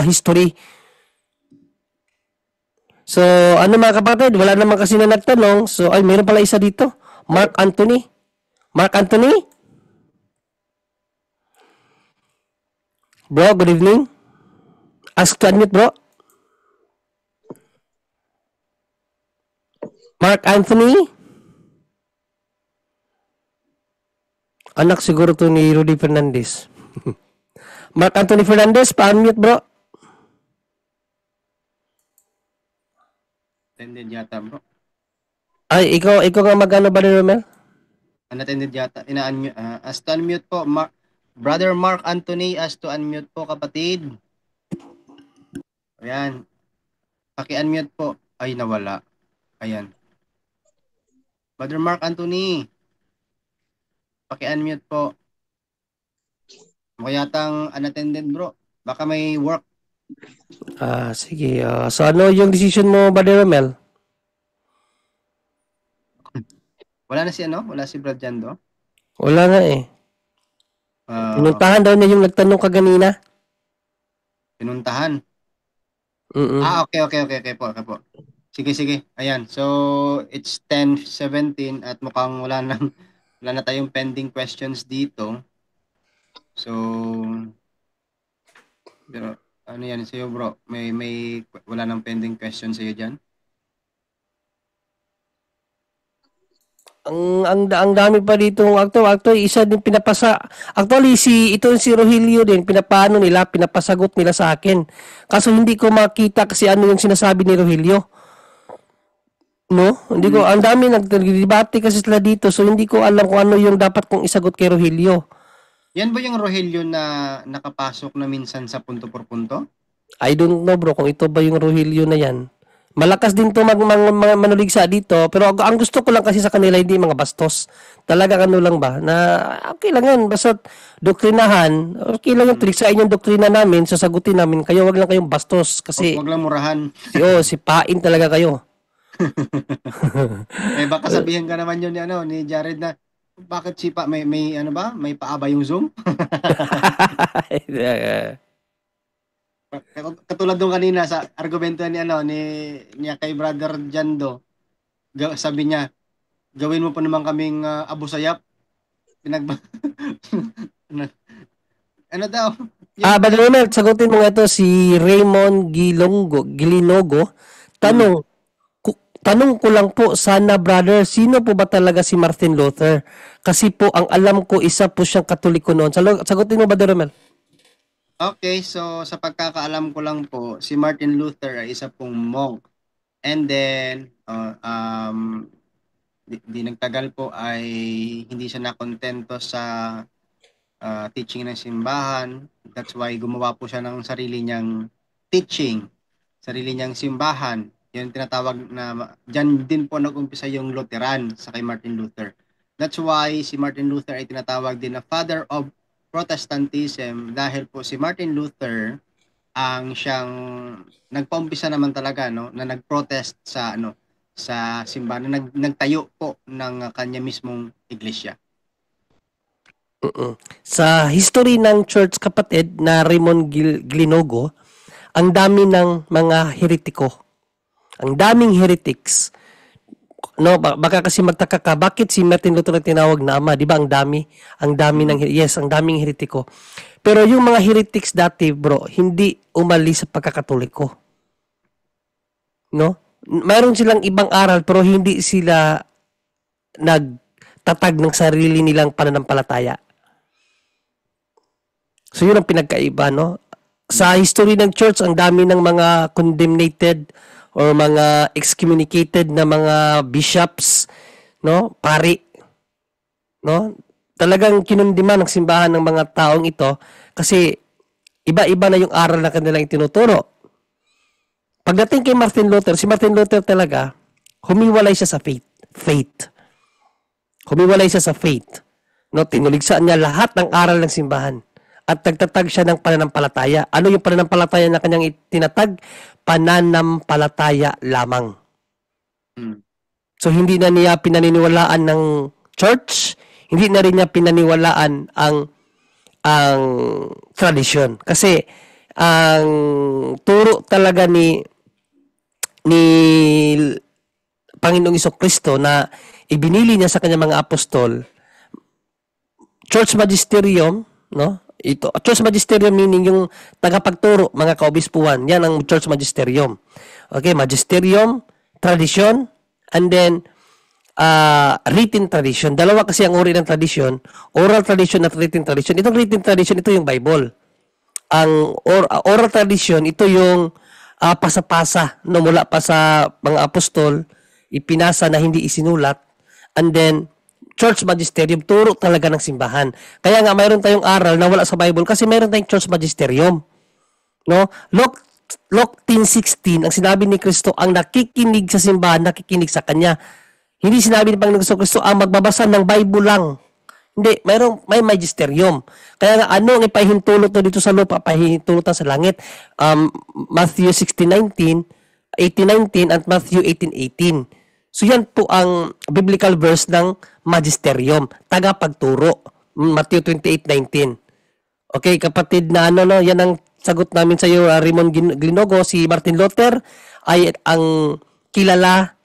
history. So, mga kapatid, wala naman kasi na nagtanong. So, mayroon pala isa dito. Mark Anthony. Bro, good evening. Ask to unmute, bro. Mark Anthony. Anak siguro to ni Rudy Fernandez. Mark Anthony Fernandez, pa-unmute, bro. Attended yata, bro. Ay, ikaw nga magano ba, Romel? Unattended yata. As to unmute po, Brother Mark Anthony, as to unmute po, kapatid. Ayan. Paki-unmute po. Ay, nawala. Ayan. Brother Mark Anthony. Paki-unmute po. Mukha yatang unattended, bro. Baka may work. Sige. So, ano yung decision mo, Brother Romel? Wala na si Wala si Brad Jando? Wala nga eh. Pinuntahan daw niya yung nagtanong kaganina. Pinuntahan? Mm-mm. Okay po. Sige. Ayan. So, it's 10:17 at mukhang wala na tayong pending questions dito. So, pero ano yan sa'yo, bro? May wala nang pending question sa'yo dyan? Ang dami pa dito actually isa din pinapasa. Actually si Rogelio din pinapasagot nila sa akin. Kaso hindi ko makita kasi ano yung sinasabi ni Rogelio. No? Hindi ko, ang dami nagdebate kasi sila dito, so hindi ko alam kung ano yung dapat kong isagot kay Rogelio. Yan ba yung Rogelio na nakapasok na minsan sa punto por punto? I don't know, bro, kung ito ba yung Rogelio na yan. Malakas din to manuligsa dito, pero ang gusto ko lang kasi sa kanila hindi mga bastos. Talaga lang ba na okay lang yan, basta doktrinahan, okay lang yung tuligsain yung doktrina namin, sasagutin namin kayo, wag lang kayong bastos kasi wag lang murahan. Sipain talaga kayo. Baka sabihin ka naman yun ni Jared na bakit sipa may may paaba yung Zoom? Katulad nung kanina sa argumento niya kay Brother Jando, sabi niya, gawin mo pa naman kaming Abu Sayyaf. Ano daw? Brother Romel, sagutin mo ito si Raymond Gilinogo. Tanong ko lang po, sana brother, sino po ba talaga si Martin Luther? Kasi po, ang alam ko, isa po siyang Katoliko noon. Sagutin mo, Brother Romel. Okay, so sa pagkakaalam ko lang po, si Martin Luther ay isa pong monk. And then, di nagtagal po ay hindi siya nakontento sa teaching ng simbahan. That's why gumawa po siya ng sarili niyang teaching, sarili niyang simbahan. Yung tinatawag na, dyan din po nag-umpisa yung Lutheran sa kay Martin Luther. That's why si Martin Luther ay tinatawag din na Father of Protestantism dahil po si Martin Luther ang siyang nagpaumpisa naman talaga na nagprotest sa sa simbahan, na nagtayo po ng kanya mismong iglesia. Sa history ng church, kapatid, na Raymond Gilinogo, ang dami ng mga heretiko. Ang daming heretics. No, baka kasi magtaka ka, bakit si Martin Luther na tinawag na ama? Di ba ang dami ang daming heretiko. Pero yung mga heretics dati, bro, hindi umalis sa pagkakatoliko. No? mayroon silang ibang aral pero hindi sila nagtatag ng sarili nilang pananampalataya. So yun ang pinagkaiba, no? Sa history ng church, ang dami ng mga condemnated or mga excommunicated na mga bishops, no? Pari, no? Talagang kinundiman ng simbahan ng mga taong ito kasi iba-iba na yung aral na kanilang itinuturo. Pagdating kay Martin Luther, si Martin Luther talaga, humiwalay siya sa faith. Humiwalay siya sa faith. No, tinuligsaan niya lahat ng aral ng simbahan at nagtatag siya ng pananampalataya. Ano yung pananampalataya na kanyang itinatag? Pananampalataya lamang. So hindi na niya pinaniniwalaan ng church, hindi na rin niya pinaniwalaan ang tradisyon. Kasi ang turo talaga ni Panginoong Jesucristo na ibinili niya sa kanyang mga apostol, church magisterium, no? Ito, church magisterium meaning yung tagapagturo, mga kaobispuan. Yan ang church magisterium. Okay, magisterium, tradition, and then written tradition. Dalawa kasi ang uri ng tradition, oral tradition at written tradition. Itong written tradition, ito yung Bible. Ang oral tradition, ito yung pasa-pasa, no, mula pa sa mga apostol, ipinasa na hindi isinulat, and then church magisterium, turo talaga ng simbahan. Kaya nga mayroon tayong aral na wala sa Bible kasi mayroon tayong church magisterium. No? Luke 10:16, ang sinabi ni Kristo, ang nakikinig sa simbahan, nakikinig sa Kanya. Hindi sinabi ni Panginoong Kristo ang magbabasa ng Bible lang. Hindi, may magisterium. Kaya nga, ano ang ipahintulot na dito sa lupa, pahintulutan sa langit? Matthew 16:19, 18:19, at Matthew 18:18. So yan po ang biblical verse ng magisterium, tagapagturo. Matthew 28:19. Okay, kapatid na yan ang sagot namin sa iyo, Raymond Glinogo. Si Martin Luther ay ang kilala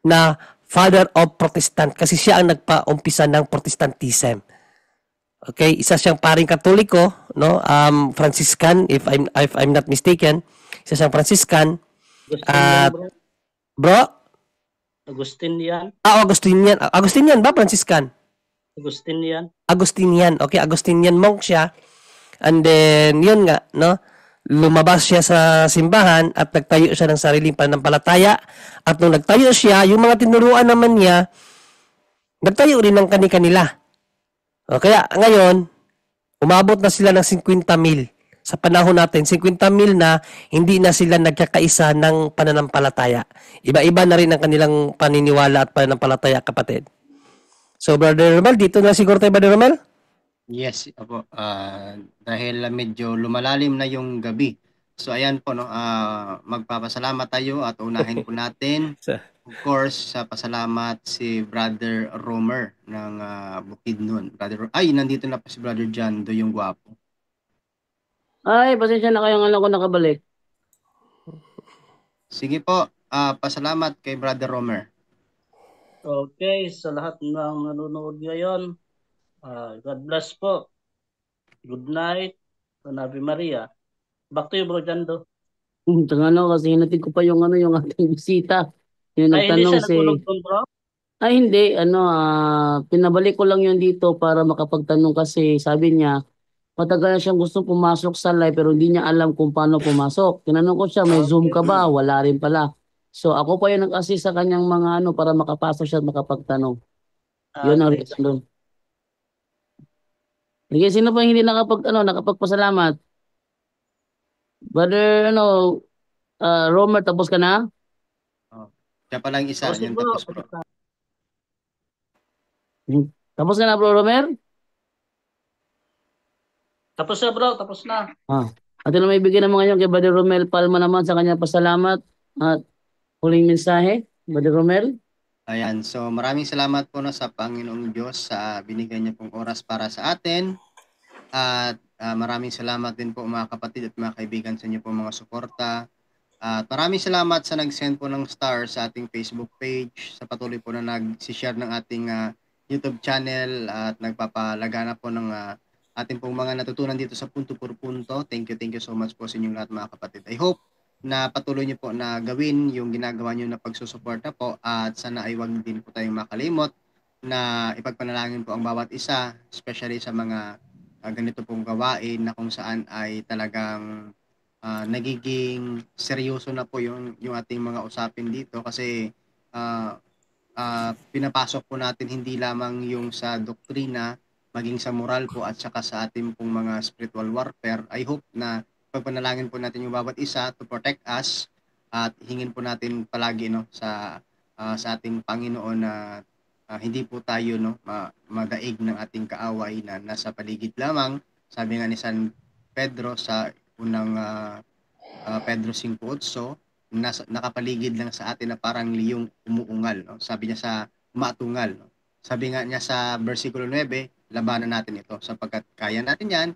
na Father of Protestant kasi siya ang nagpa-umpisa ng Protestantism. Okay, isa siyang paring Katoliko, no? Franciscan if I'm not mistaken. Isa siyang Franciscan. Bro? Agustinian. Agustinian. Agustinian ba Franciscan? Agustinian. Agustinian. Okay, Agustinian monk siya. And then yun nga, no? Lumabas siya sa simbahan at nagtayo siya ng sariling pananampalataya. At nung nagtayo siya, yung mga tinuruan naman niya, nagtayo rin ng kani-kanila. O, kaya ngayon, umabot na sila ng 50,000. Sa panahon natin, 50,000 na hindi na sila nagkakaisa ng pananampalataya. Iba-iba na rin ang kanilang paniniwala at pananampalataya, kapatid. So, Brother Romel, dito na siguro tayo, Brother Romel? Yes, opo. Dahil medyo lumalalim na yung gabi. So ayan po, no, magpapasalamat tayo at unahin po natin, of course, sa pasalamat si Brother Romer ng Bukidnon. Nandito na po si Brother John Do yung gwapo. Ay, pasensya na kayo, alam ko nakabalik. Sige po, pasalamat kay Brother Romer. Okay, sa lahat ng nanonood ngayon, God bless po. Good night. Ave Maria. Back to you, Bro Jando. Kasi hinatid ko pa yung ating bisita. Yung Ay, hindi nagtanong siya nagulog doon, bro? Ay, hindi. Pinabalik ko lang yun dito para makapagtanong kasi sabi niya, matagal na siyang gustong pumasok sa live pero hindi niya alam kung paano pumasok. Tinanong ko siya, may Zoom ka ba? Wala rin pala. So ako pa yung nag-assist sa kanyang mga para makapasok siya at makapagtanong. Yun ang reason doon. Sige, sino pa hindi nakapagpasalamat? Brother, Romer, tapos ka na? Siya pa lang isa, yung tapos bro. Tapos ka na, Bro Romer? Tapos na, bro. Tapos na. At na may bigyan naman ngayon kay Brother Romel Palma naman sa kanya pasalamat at huling mensahe, Brother Romel. Ayan, so maraming salamat po sa Panginoong Diyos sa binigay niya pong oras para sa atin. At maraming salamat din po mga kapatid at mga kaibigan sa inyo po mga suporta. At maraming salamat sa nag-send po ng star sa ating Facebook page, sa patuloy po na nag-share ng ating YouTube channel at nagpapalagana po ng ating pong mga natutunan dito sa Punto por Punto. Thank you so much po sa inyong lahat mga kapatid. I hope na patuloy niyo po na gawin yung ginagawa niyo na pagsusuporta po, at sana ay wag din po tayong makalimot na ipagpanalangin po ang bawat isa, especially sa mga ganito pong gawain na kung saan ay talagang nagiging seryoso na po yung ating mga usapin dito, kasi pinapasok po natin hindi lamang yung sa doktrina, maging sa moral po at saka sa ating pong mga spiritual warfare. I hope na pagpanalangin po natin yung bawat isa to protect us, at hingin po natin palagi sa ating Panginoon na hindi po tayo madaig ng ating kaaway na nasa paligid lamang. Sabi nga ni San Pedro sa unang Pedro 5:8, nakapaligid lang sa atin na parang liyong umuungal, no? Sabi niya sa matungal, no? Sabi nga niya sa versikulo 9, labanan natin ito sapagkat kaya natin yan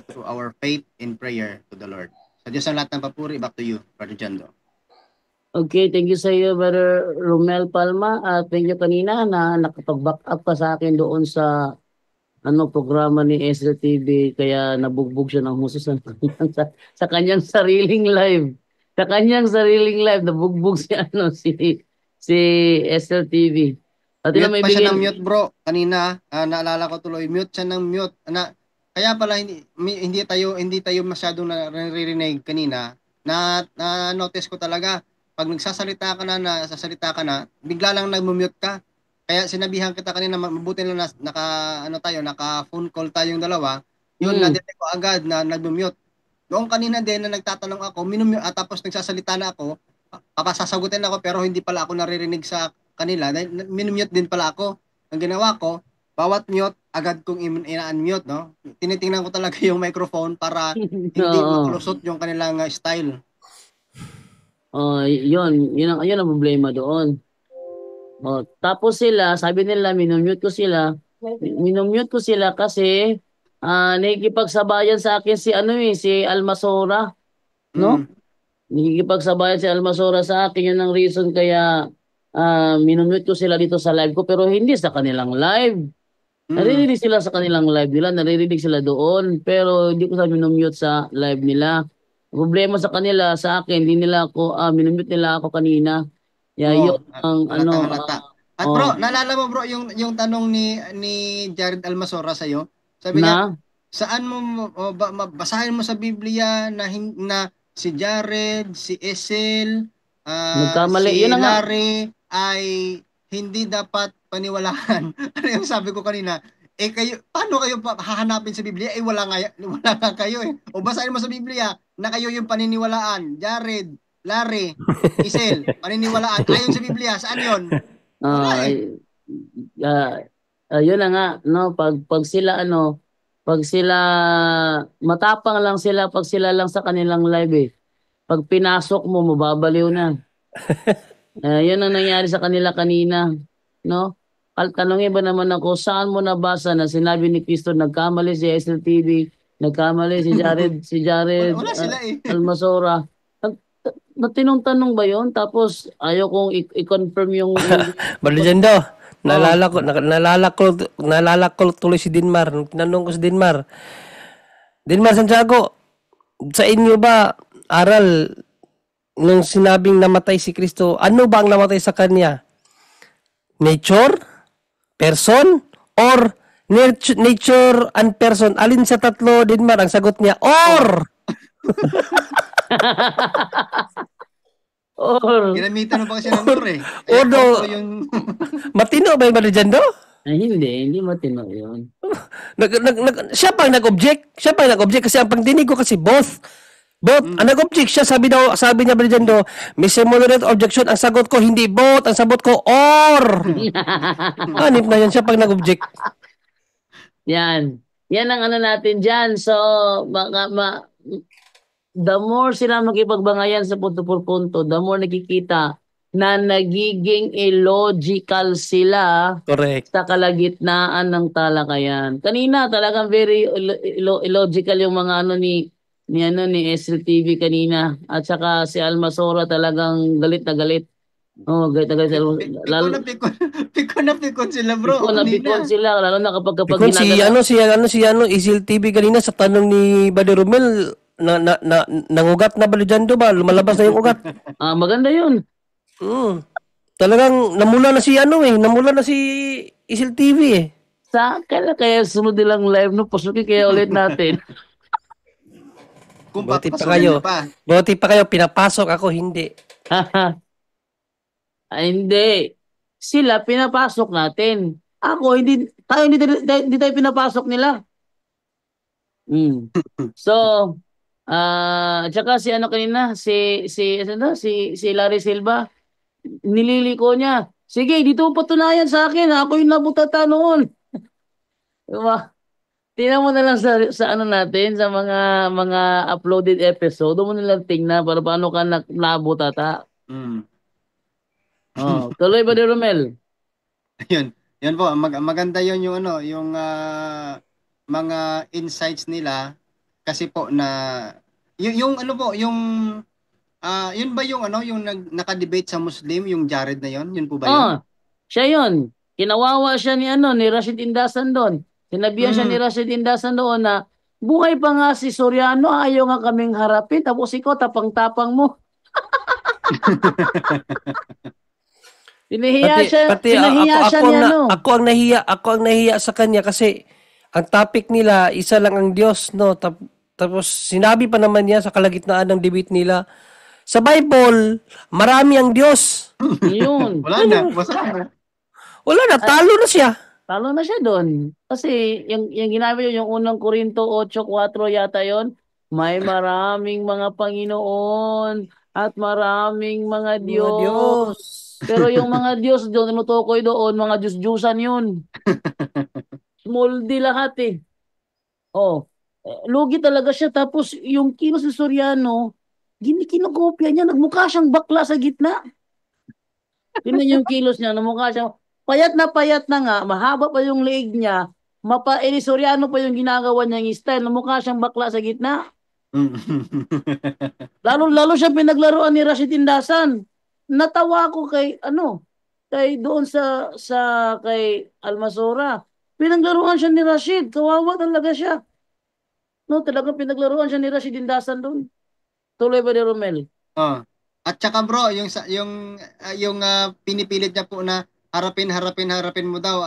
through our faith in prayer to the Lord. Sa Diyos ang lahat ng papuri. Back to you, Brother Jando. Okay, thank you sa iyo, Brother Romel Palma. Thank you kanina na nakapag-back up ka sa akin doon sa programa ni SLTV, kaya nabugbog siya ng husto sa kanyang sariling live. Sa kanyang sariling live, nabugbog si SLTV. At mute pa siya ng mute, bro. Kanina, naalala ko tuloy, mute siya ng mute. Kaya pala hindi tayo masyadong naririnig kanina. Na-notice ko talaga, pag nagsasalita ka na, bigla lang nag-mute ka. Kaya sinabihan kita kanina, mabuti na naka phone call tayong dalawa. Yun, na-detect ko agad na nag-mute. Noong kanina din na nagtatanong ako, tapos nagsasalita na ako, papasasagutin ako pero hindi pala ako naririnig sa kanila. Minumute din pala ako. Ang ginawa ko, bawat mute, agad kong ina-unmute, no? Tinitingnan ko talaga yung microphone para hindi makulusot yung kanilang style. Yun ang problema doon. Tapos sila, sabi nila, minumute ko sila kasi nakikipagsabayan sa akin si Almasora, no? Nakikipagsabayan si Almasora sa akin, yun ang reason kaya minumute ko sila dito sa live ko, pero hindi sa kanilang live. Naririnig sila sa kanilang live nila, naririnig sila doon, pero hindi ko sa minumute sa live nila. Problema sa kanila, sa akin, hindi nila ako, minumute nila ako kanina. Yun ang halata. At bro, naalala mo bro yung tanong ni Jared Almasora sa iyo? Sabi niya, saan mo basahin mo sa Biblia na si Jared, si Esel, si Larry ay hindi dapat paniwalaan. Ano yung sabi ko kanina? Kayo, paano kayo hahanapin sa Biblia? Wala nga kayo eh. O basahin mo sa Biblia na kayo yung paniniwalaan. Jared, Larry, Isel, paniniwalaan. Ayon sa Biblia, saan yun? Yun na nga, no? Pag sila matapang lang sila pag sila lang sa kanilang live eh. Pag pinasok mo, mababaliw na. Yun ang nangyari sa kanila kanina, no? Tanongin ba naman ako, saan mo nabasa na sinabi ni Cristo, nagkamali si SLTV, nagkamali si Jared wala sila eh. Almasora. Tinong-tanong ba yun? Tapos ayaw kong i-confirm yung Balijando, naalala ko tuloy si Dinmar. Tinanong ko si Dinmar Santiago, sa inyo ba aral nung sinabing namatay si Kristo, ano ba ang namatay sa kanya? Nature, person, or nature and person? Alin sa tatlo, Dinmar? Ang sagot niya, or! Ginamitan mo pa kasi ng or eh. Matino ba yung Balijando? Hindi matino yun. Siya pang nag-object kasi ang pagdinig ko kasi both ang nag-object siya, sabi niya Balijando, Mr. Moderate objection, ang sagot ko hindi both, ang sagot ko or. Anip na yan siya pag nag-object. Yan ang ano natin dyan. So the more sila makipagbangayan sa punto por punto, the more nakikita na nagiging illogical sila. Correct. Sa kalagitnaan ng talakayan. Kanina talagang very illogical yung mga ni SLTV kanina, at saka si Almasora talagang galit na galit. Galit na galit. Piko na pikon sila bro. Piko na pikon sila, lalo na kapag si SLTV kanina sa tanong ni Brother Romel, nangugat na Balidyando ba? Lumalabas na yung ugat. Maganda yun. Talagang namula na si Isil TV eh. Kaya sunod nilang live no, pasukin kaya ulit natin. Kung Buti pa papasukin kayo. niyo pa. Buti pa kayo, pinapasok ako, hindi. Hindi. Sila pinapasok natin. Ako, hindi tayo pinapasok nila. So, tsaka si ano kanina, si Larry Silva, nililiko niya. Sige, dito mo patunayan sa akin, ako yung nabutata noon. Diba? Tingnan mo na lang sa ano natin, sa mga uploaded episode, doon mo nilang tingnan para paano ka nabutata. Tuloy ba ni Romel? Yun po, maganda yun yung ano, yung mga insights nila kasi po na yung ano po, yung yun ba yung ano, yung naka-debate sa Muslim, yung Jared na yun po ba yun? Siya yun. Kinawawa siya ni Rashid Indasan doon. Sinabihan siya ni Rashid Indasan doon na buhay pa nga si Soriano, ayaw nga kaming harapin, tapos ikaw tapang-tapang mo. Pinahiya siya ni ano. Ako ang nahiya sa kanya kasi ang topic nila isa lang ang Diyos, no. Tapos sinabi pa naman niya sa kalagitnaan ng debate nila, sa Bible, marami ang Diyos. Yun. Wala na, talo na siya. Talo na siya doon. Kasi yung ginamit yung unang Korinto 8:4 yata yon, may maraming mga Panginoon at maraming mga Diyos. Pero yung mga Diyos doon, tinutukoy doon, mga Diyos-Diyusan yun. Small D lahat eh. Lugi talaga siya. Tapos yung kilos ni Soriano, kinokopya niya, nagmukha siyang bakla sa gitna. Tingnan yung kilos niya, namukha siyang payat na nga, mahaba pa yung leeg niya, Soriano pa yung ginagawa niyang style, namukha siyang bakla sa gitna. Lalo siya pinaglaruan ni Rashid Indasan. Natawa ko kay doon sa kay Almasora. Pinaglaruan siya ni Rashid, kawawa talaga siya. No, talagang pinaglaruan siya ni Rashid Indasan doon. Tuloy ba ni Romel? At saka bro, yung pinipilit niya po na harapin mo daw.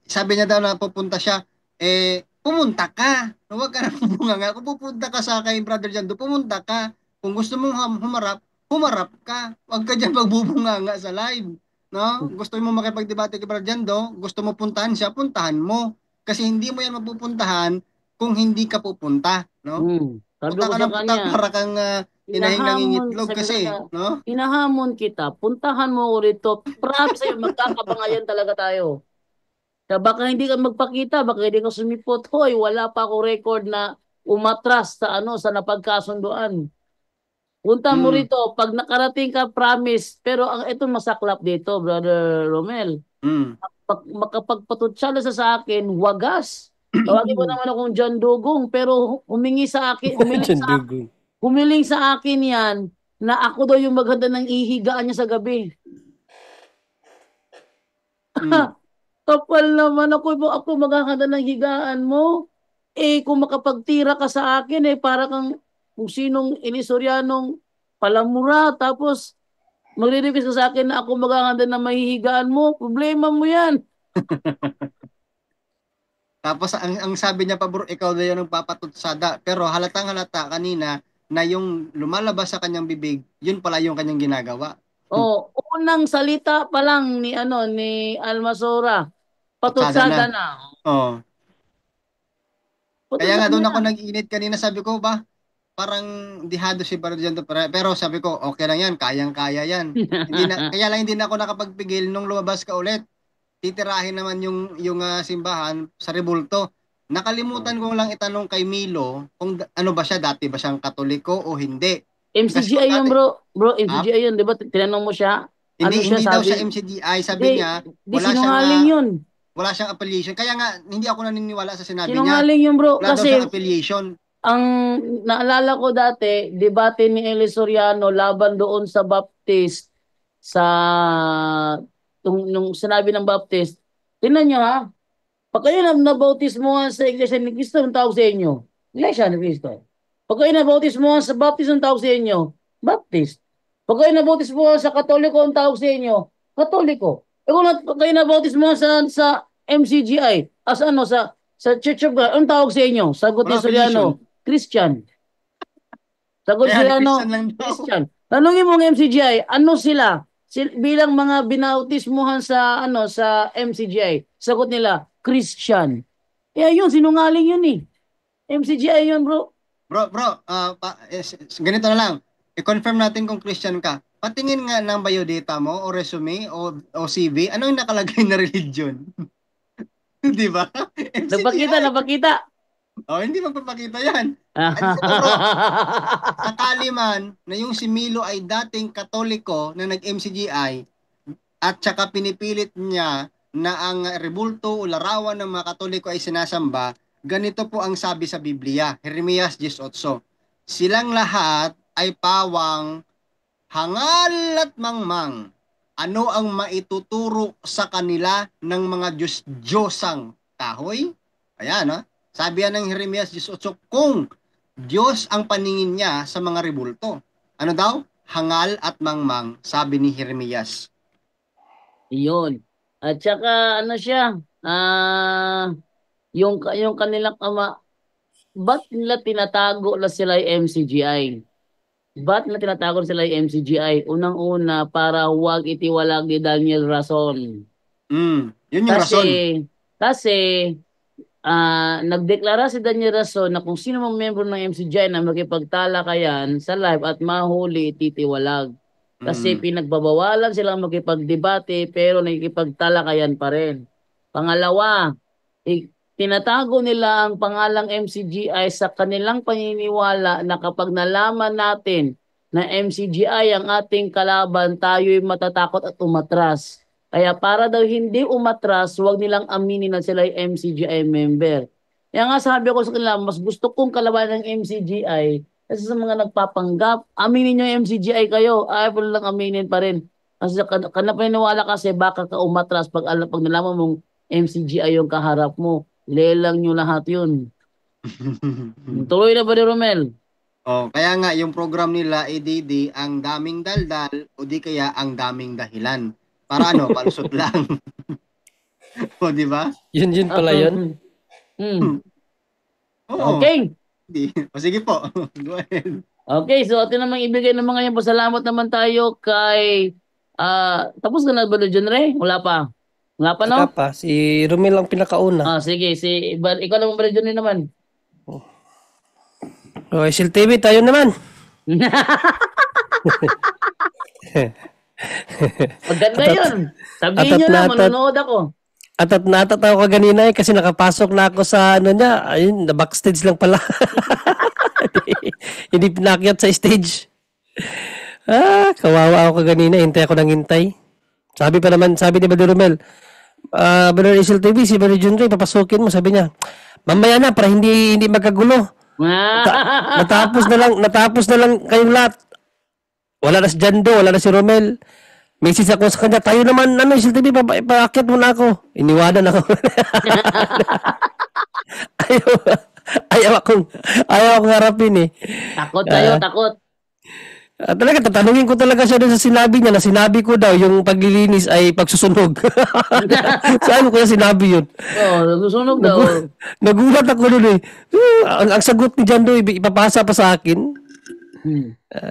Sabi niya daw na pupunta siya, pumunta ka. Huwag ka na bumunganga. Kung pupunta ka sa kay Brother Jando, pumunta ka. Kung gusto mong humarap ka. Huwag ka dyan magbubunganga sa live. No? Gusto mo makipagdebate kay Brother Jando, gusto mo puntahan siya, puntahan mo. Kasi hindi mo yan mapupuntahan kung hindi ka pupunta. No? Punta ka ng punta para kang hinahing itlog kasi. No? Inahamon kita, puntahan mo rito. Props sa'yo, magkakabangayan talaga tayo. Baka hindi ka magpakita, baka hindi ka sumipot. Hoy, wala pa ako record na umatras sa napagkasunduan. Punta mo rito, pag nakarating ka, promise. Pero ito masaklap dito, Brother Romel. Makapagpatutsala sa akin, wagas. Tawagin mo naman akong John Dugong, pero humiling sa akin yan na ako daw yung maghanda ng ihigaan niya sa gabi. Kapal naman ako maghahanda ng higaan mo. Kung makapagtira ka sa akin, para kang kung sinong Sorianong palamura, tapos magre-request ka sa akin na ako maghahanda ng mahihigaan mo, problema mo yan. Tapos ang sabi niya pa bro, ikaw na yung nagpapatutsada. Pero halatang-halata kanina na yung lumalabas sa kanyang bibig, yun pala yung kanyang ginagawa. Unang salita pa lang ni Almasora, patutsada na. Kaya nga doon ako nag-iinit kanina, sabi ko ba, parang dihado si Barjando, pero sabi ko okay lang yan, kayang-kaya yan. Kaya lang hindi na ako nakapagpigil nung lumabas ka ulit. Titirahin naman yung simbahan sa rebulto. Nakalimutan ko lang itanong kay Milo kung ano ba siya, dati ba siyang Katoliko o hindi. MCGI yun bro, MCGI yun, di ba? Tinanong mo siya. Hindi daw siya MCGI, sabi niya, wala siyang affiliation. Kaya nga, hindi ako naniniwala sa sinabi niya. Sinungaling yun bro, wala kasi daw siyang affiliation. Ang naalala ko dati, debate ni Eli Soriano laban doon sa Baptist nung sinabi ng Baptist, tingnan nyo ha, pag kayo nabautismo sa Iglesia ni Cristo, ang tawag sa inyo, Iglesia ni Cristo. Pag kayo nabautismo sa Baptist, ang tawag sa inyo? Baptist. Pag kayo nabautismo sa Katoliko, ang tawag sa inyo? Katoliko. Pag kayo nabautismo sa MCGI, as ano, sa Church of God, ang tawag sa inyo? Sagot ni Wala affiliation. Soriano, Christian. Sagot Ayan, Soriano, Christian lang daw. Christian. Tanungin mo ng MCGI, ano sila? Bilang mga binautismuhan sa MCGI. Sagot nila, Christian. Yun, sinungaling yun eh. MCGI yun, bro. Bro, ganito na lang. I-confirm natin kung Christian ka. Patingin nga ng biodata mo o resume o CV, ano yung nakalagay na religion? Di ba? MCGI. Napakita. Oh, hindi magpapakita yan. At saka bro, sakali man na yung si Milo ay dating Katoliko na nag-MCGI at saka pinipilit niya na ang rebulto o larawan ng mga Katoliko ay sinasamba, ganito po ang sabi sa Biblia, Jeremias 18. Silang lahat ay pawang hangal at mangmang. Ano ang maituturo sa kanila ng mga Diyos-Diyosang kahoy? Ayan, ha? Sabi yan ng Jeremias 18, kung Diyos ang paningin niya sa mga rebulto. Ano daw? Hangal at mangmang, sabi ni Jeremias. Iyon. At saka, ano siya, yung kanilang ama, ba't nila tinatago na sila yung MCGI? Ba't nila tinatago sila yung MCGI? Unang-una, para huwag itiwalag ni Daniel Rason. Yun yung rason. Kasi nagdeklara si Daniel Rason na kung sino mang member ng MCGI na makipagtalakayan sa live at mahuli, titiwalag. Kasi pinagbabawalan silang makipagdebate pero nakikipagtalakayan pa rin. Pangalawa, tinatago nila ang pangalang MCGI sa kanilang paniniwala na kapag nalaman natin na MCGI ang ating kalaban, tayo'y matatakot at umatras. Kaya para daw hindi umatras, huwag nilang aminin na sila yung MCGI member. Kaya nga sabi ko sa kanila, mas gusto kong kalaban ng MCGI kasi sa mga nagpapanggap, aminin nyo yung MCGI kayo, ayaw pa lang aminin pa rin. Kasi kanapaniwala kasi baka ka umatras pag nalaman mong MCGI yung kaharap mo. Lelang nyo lahat yun. Tuloy na ba ni Romel? Kaya nga yung program nila ADD ang daming daldal o di kaya ang daming dahilan. Para palusot lang. O, di ba? Yun pala yun. Okay. O, sige po. Go ahead. Okay, so atin namang ibigay ng mga yan. Pasalamat naman tayo kay... tapos ka na ba dyan, Ray? Wala pa. Wala pa, no? Wala pa. Si Romel lang pinakauna. Sige. Ikaw naman ba dyan naman? Sil TV, tayo naman. Maganda yun. Sabihin nyo na, manonood ako. Atat ako kaganina kasi nakapasok na ako sa niya. Ayun, na backstage lang pala. Hindi pinakyat sa stage. Kawawa ako kaganina. Hintay ako ng hintay. Sabi ni Brother Romel, Brother Sil TV, si Brother Junray, papasukin mo. Sabi niya, mamaya na para hindi magkagulo. Natapos na lang kayong lahat. Wala na si Jando, wala na si Romel. Message ako sa kanya, tayo naman, Sil TV, paakyat mo na ako. Iniwanan ako. ayaw akong harapin eh. Takot tayo, takot. Talaga, tatanungin ko talaga siya doon sa sinabi niya na sinabi ko daw yung paglilinis ay pagsusunog. Saan ko kaya sinabi yun? Susunog daw. Nagulat ako doon eh. Ang sagot ni Jando, ipapasa pa sa akin.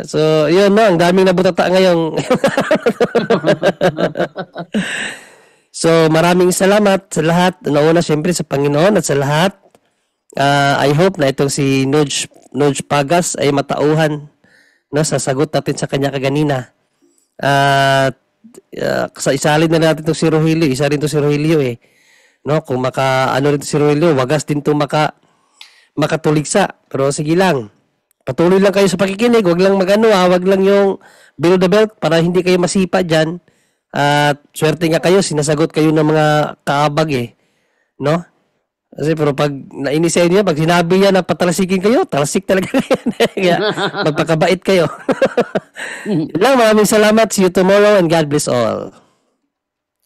So, yun no, ang daming nabutata ngayon. So, maraming salamat sa lahat. Nauna siyempre sa Panginoon at sa lahat. I hope na itong si Nudge Pagas ay matauhan no, sa sagot natin sa kanya kaganina. Isalin na natin itong si Rogelio. Isa rin itong si Rogelio eh. No, kung rin si Rogelio, wagas din itong makatuligsa. Pero sige lang. Patuloy lang kayo sa pakikinig. Wag lang wag lang yung below the belt para hindi kayo masipa dyan. At swerte nga kayo, sinasagot kayo ng mga kaabag eh. No? Kasi pero pag nainis sa inyo, pag sinabi niya na patalasikin kayo, talasik talaga yan. Kaya magpakabait kayo. Lang, maraming salamat. See you tomorrow and God bless all.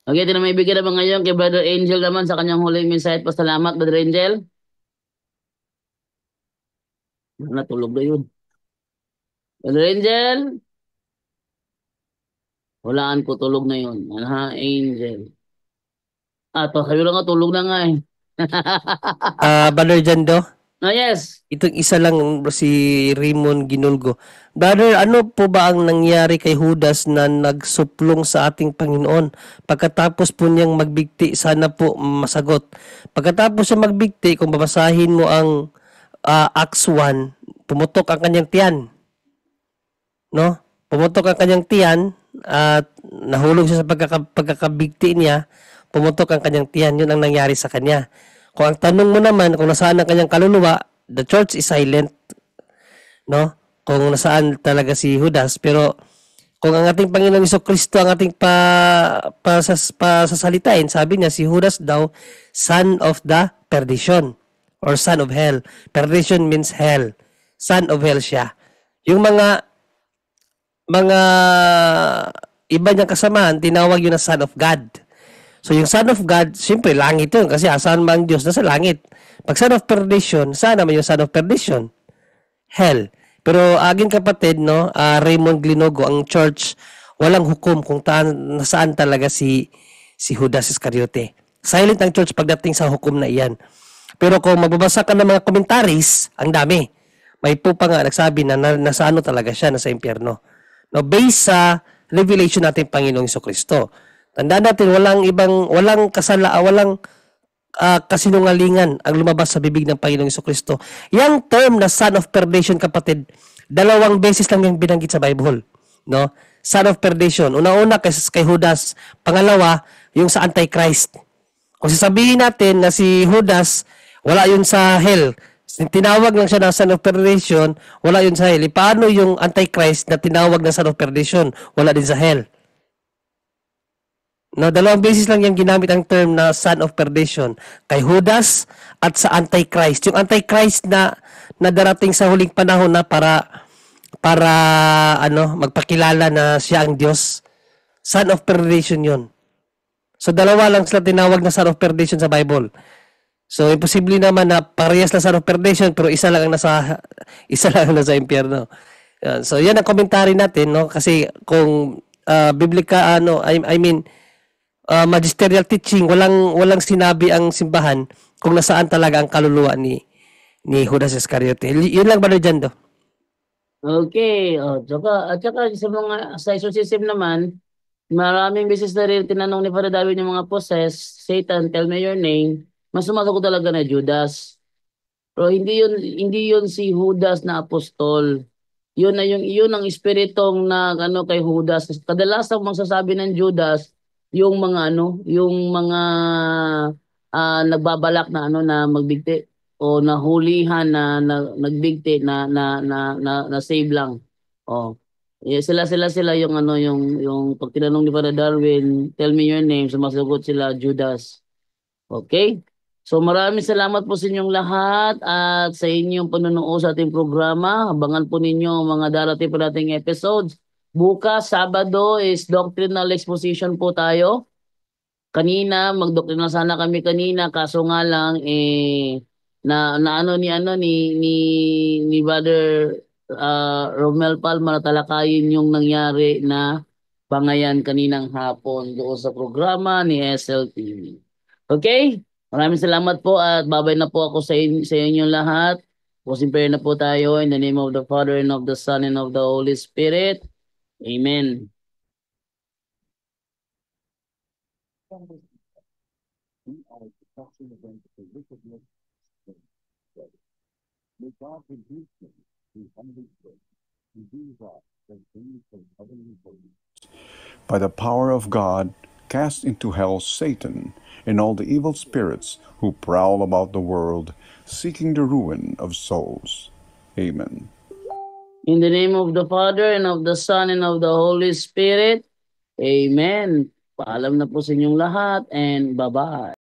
Okay, ito na may bigyan naman ngayon kay Brother Angel naman sa kanyang huling mensahe at pasalamat, Brother Angel. Natulog na yun. Brother Angel? Walaan ko, tulog na yun. Ha, Angel? To, sabi lang nga, tulog na nga eh. Brother Jando, Yes. itong isa lang si Raymond Ginulgo. Brother, ano po ba ang nangyari kay Judas na nagsuplong sa ating Panginoon? Pagkatapos po niyang magbigti, sana po masagot. Pagkatapos siya magbigti, kung babasahin mo ang Acts 1, pumutok ang kanyang tiyan. No? Pumutok ang kanyang tiyan at nahulog siya sa pagkakabigti niya, pumutok ang kanyang tiyan. Yun ang nangyari sa kanya. Kung ang tanong mo naman, kung nasaan ang kanyang kaluluwa, the church is silent. No? Kung nasaan talaga si Judas. Pero kung ang ating Panginoong Jesucristo ang ating pasasalitain, sabi niya, si Judas daw, son of the perdition or son of hell. Perdition means hell. Son of hell siya. Yung mga iba niyang kasamahan, tinawag yun na son of God. So, yung son of God, siyempre, langit yun. Kasi asan mang Diyos, nasa langit. Pag son of perdition, saan naman yung son of perdition? Hell. Pero, aging kapatid, no, Raymond Glinogo, ang church, walang hukom kung nasaan talaga si Judas Iscariote. Silent ang church pagdating sa hukom na iyan. Pero kung magbabasa ka ng mga commentaries, ang dami. May po pa nga nagsabi na nasa ano talaga siya, nasa impyerno. No, based sa revelation natin Panginoong Jesucristo. Tandaan natin, walang kasinungalingan ang lumabas sa bibig ng Panginoong Jesucristo. Yang term na son of perdition, kapatid, 2 beses lang yung binanggit sa Bible. No? Son of perdition. Una-una kay Judas. Pangalawa, yung sa Antichrist. Kung sasabihin natin na si Judas, wala yun sa hell. Tinawag lang siya na son of perdition, wala yun sa hell. Paano yung Antichrist na tinawag na son of perdition? Wala din sa hell. No, 2 beses lang yung ginamit ang term na son of perdition. Kay Judas at sa Antichrist. Yung Antichrist na darating sa huling panahon na para magpakilala na siya ang Diyos. Son of perdition yun. So, 2 lang sila tinawag na son of perdition sa Bible. So, imposible naman na parehas na son of perdition pero isa lang ang nasa impyerno. So, yan ang commentary natin, no? Kasi kung magisterial teaching, walang sinabi ang simbahan kung nasaan talaga ang kaluluwa ni Judas Iscariote. Yun lang ba dyan do? Okay. At saka sa exorcism naman, maraming beses na rin tinanong ni Father David yung mga possessed, Satan, tell me your name. Mas sumasagot talaga na Judas. Pero hindi yun si Judas na apostol. Yun ang espiritong na kay Judas. Kadalasan magsasabi ng Judas yung mga nagbabalak na na magbigti o nahulihan na nagbigti na save lang. Sila yung yung pag tinanong ni Father Darwin, tell me your name, sumasagot sila Judas. Okay? So maraming salamat po sa inyong lahat at sa inyong panonood sa ating programa. Abangan po ninyo mga darating po nating episodes. Bukas, Sabado is doctrinal exposition po tayo. Kanina, magdoctrinal sana kami kanina, kaso nga lang ni Brother Romel Palma talakayin yung nangyari na bangayan kaninang hapon doon sa programa ni SLTV. Okay? Maraming salamat po at babay na po ako sa inyong lahat. Pusin na po tayo in the name of the Father and of the Son and of the Holy Spirit. Amen. By the power of God, cast into hell Satan and all the evil spirits who prowl about the world, seeking the ruin of souls. Amen. In the name of the Father and of the Son and of the Holy Spirit. Amen. Paalam na po sa inyong lahat and bye-bye.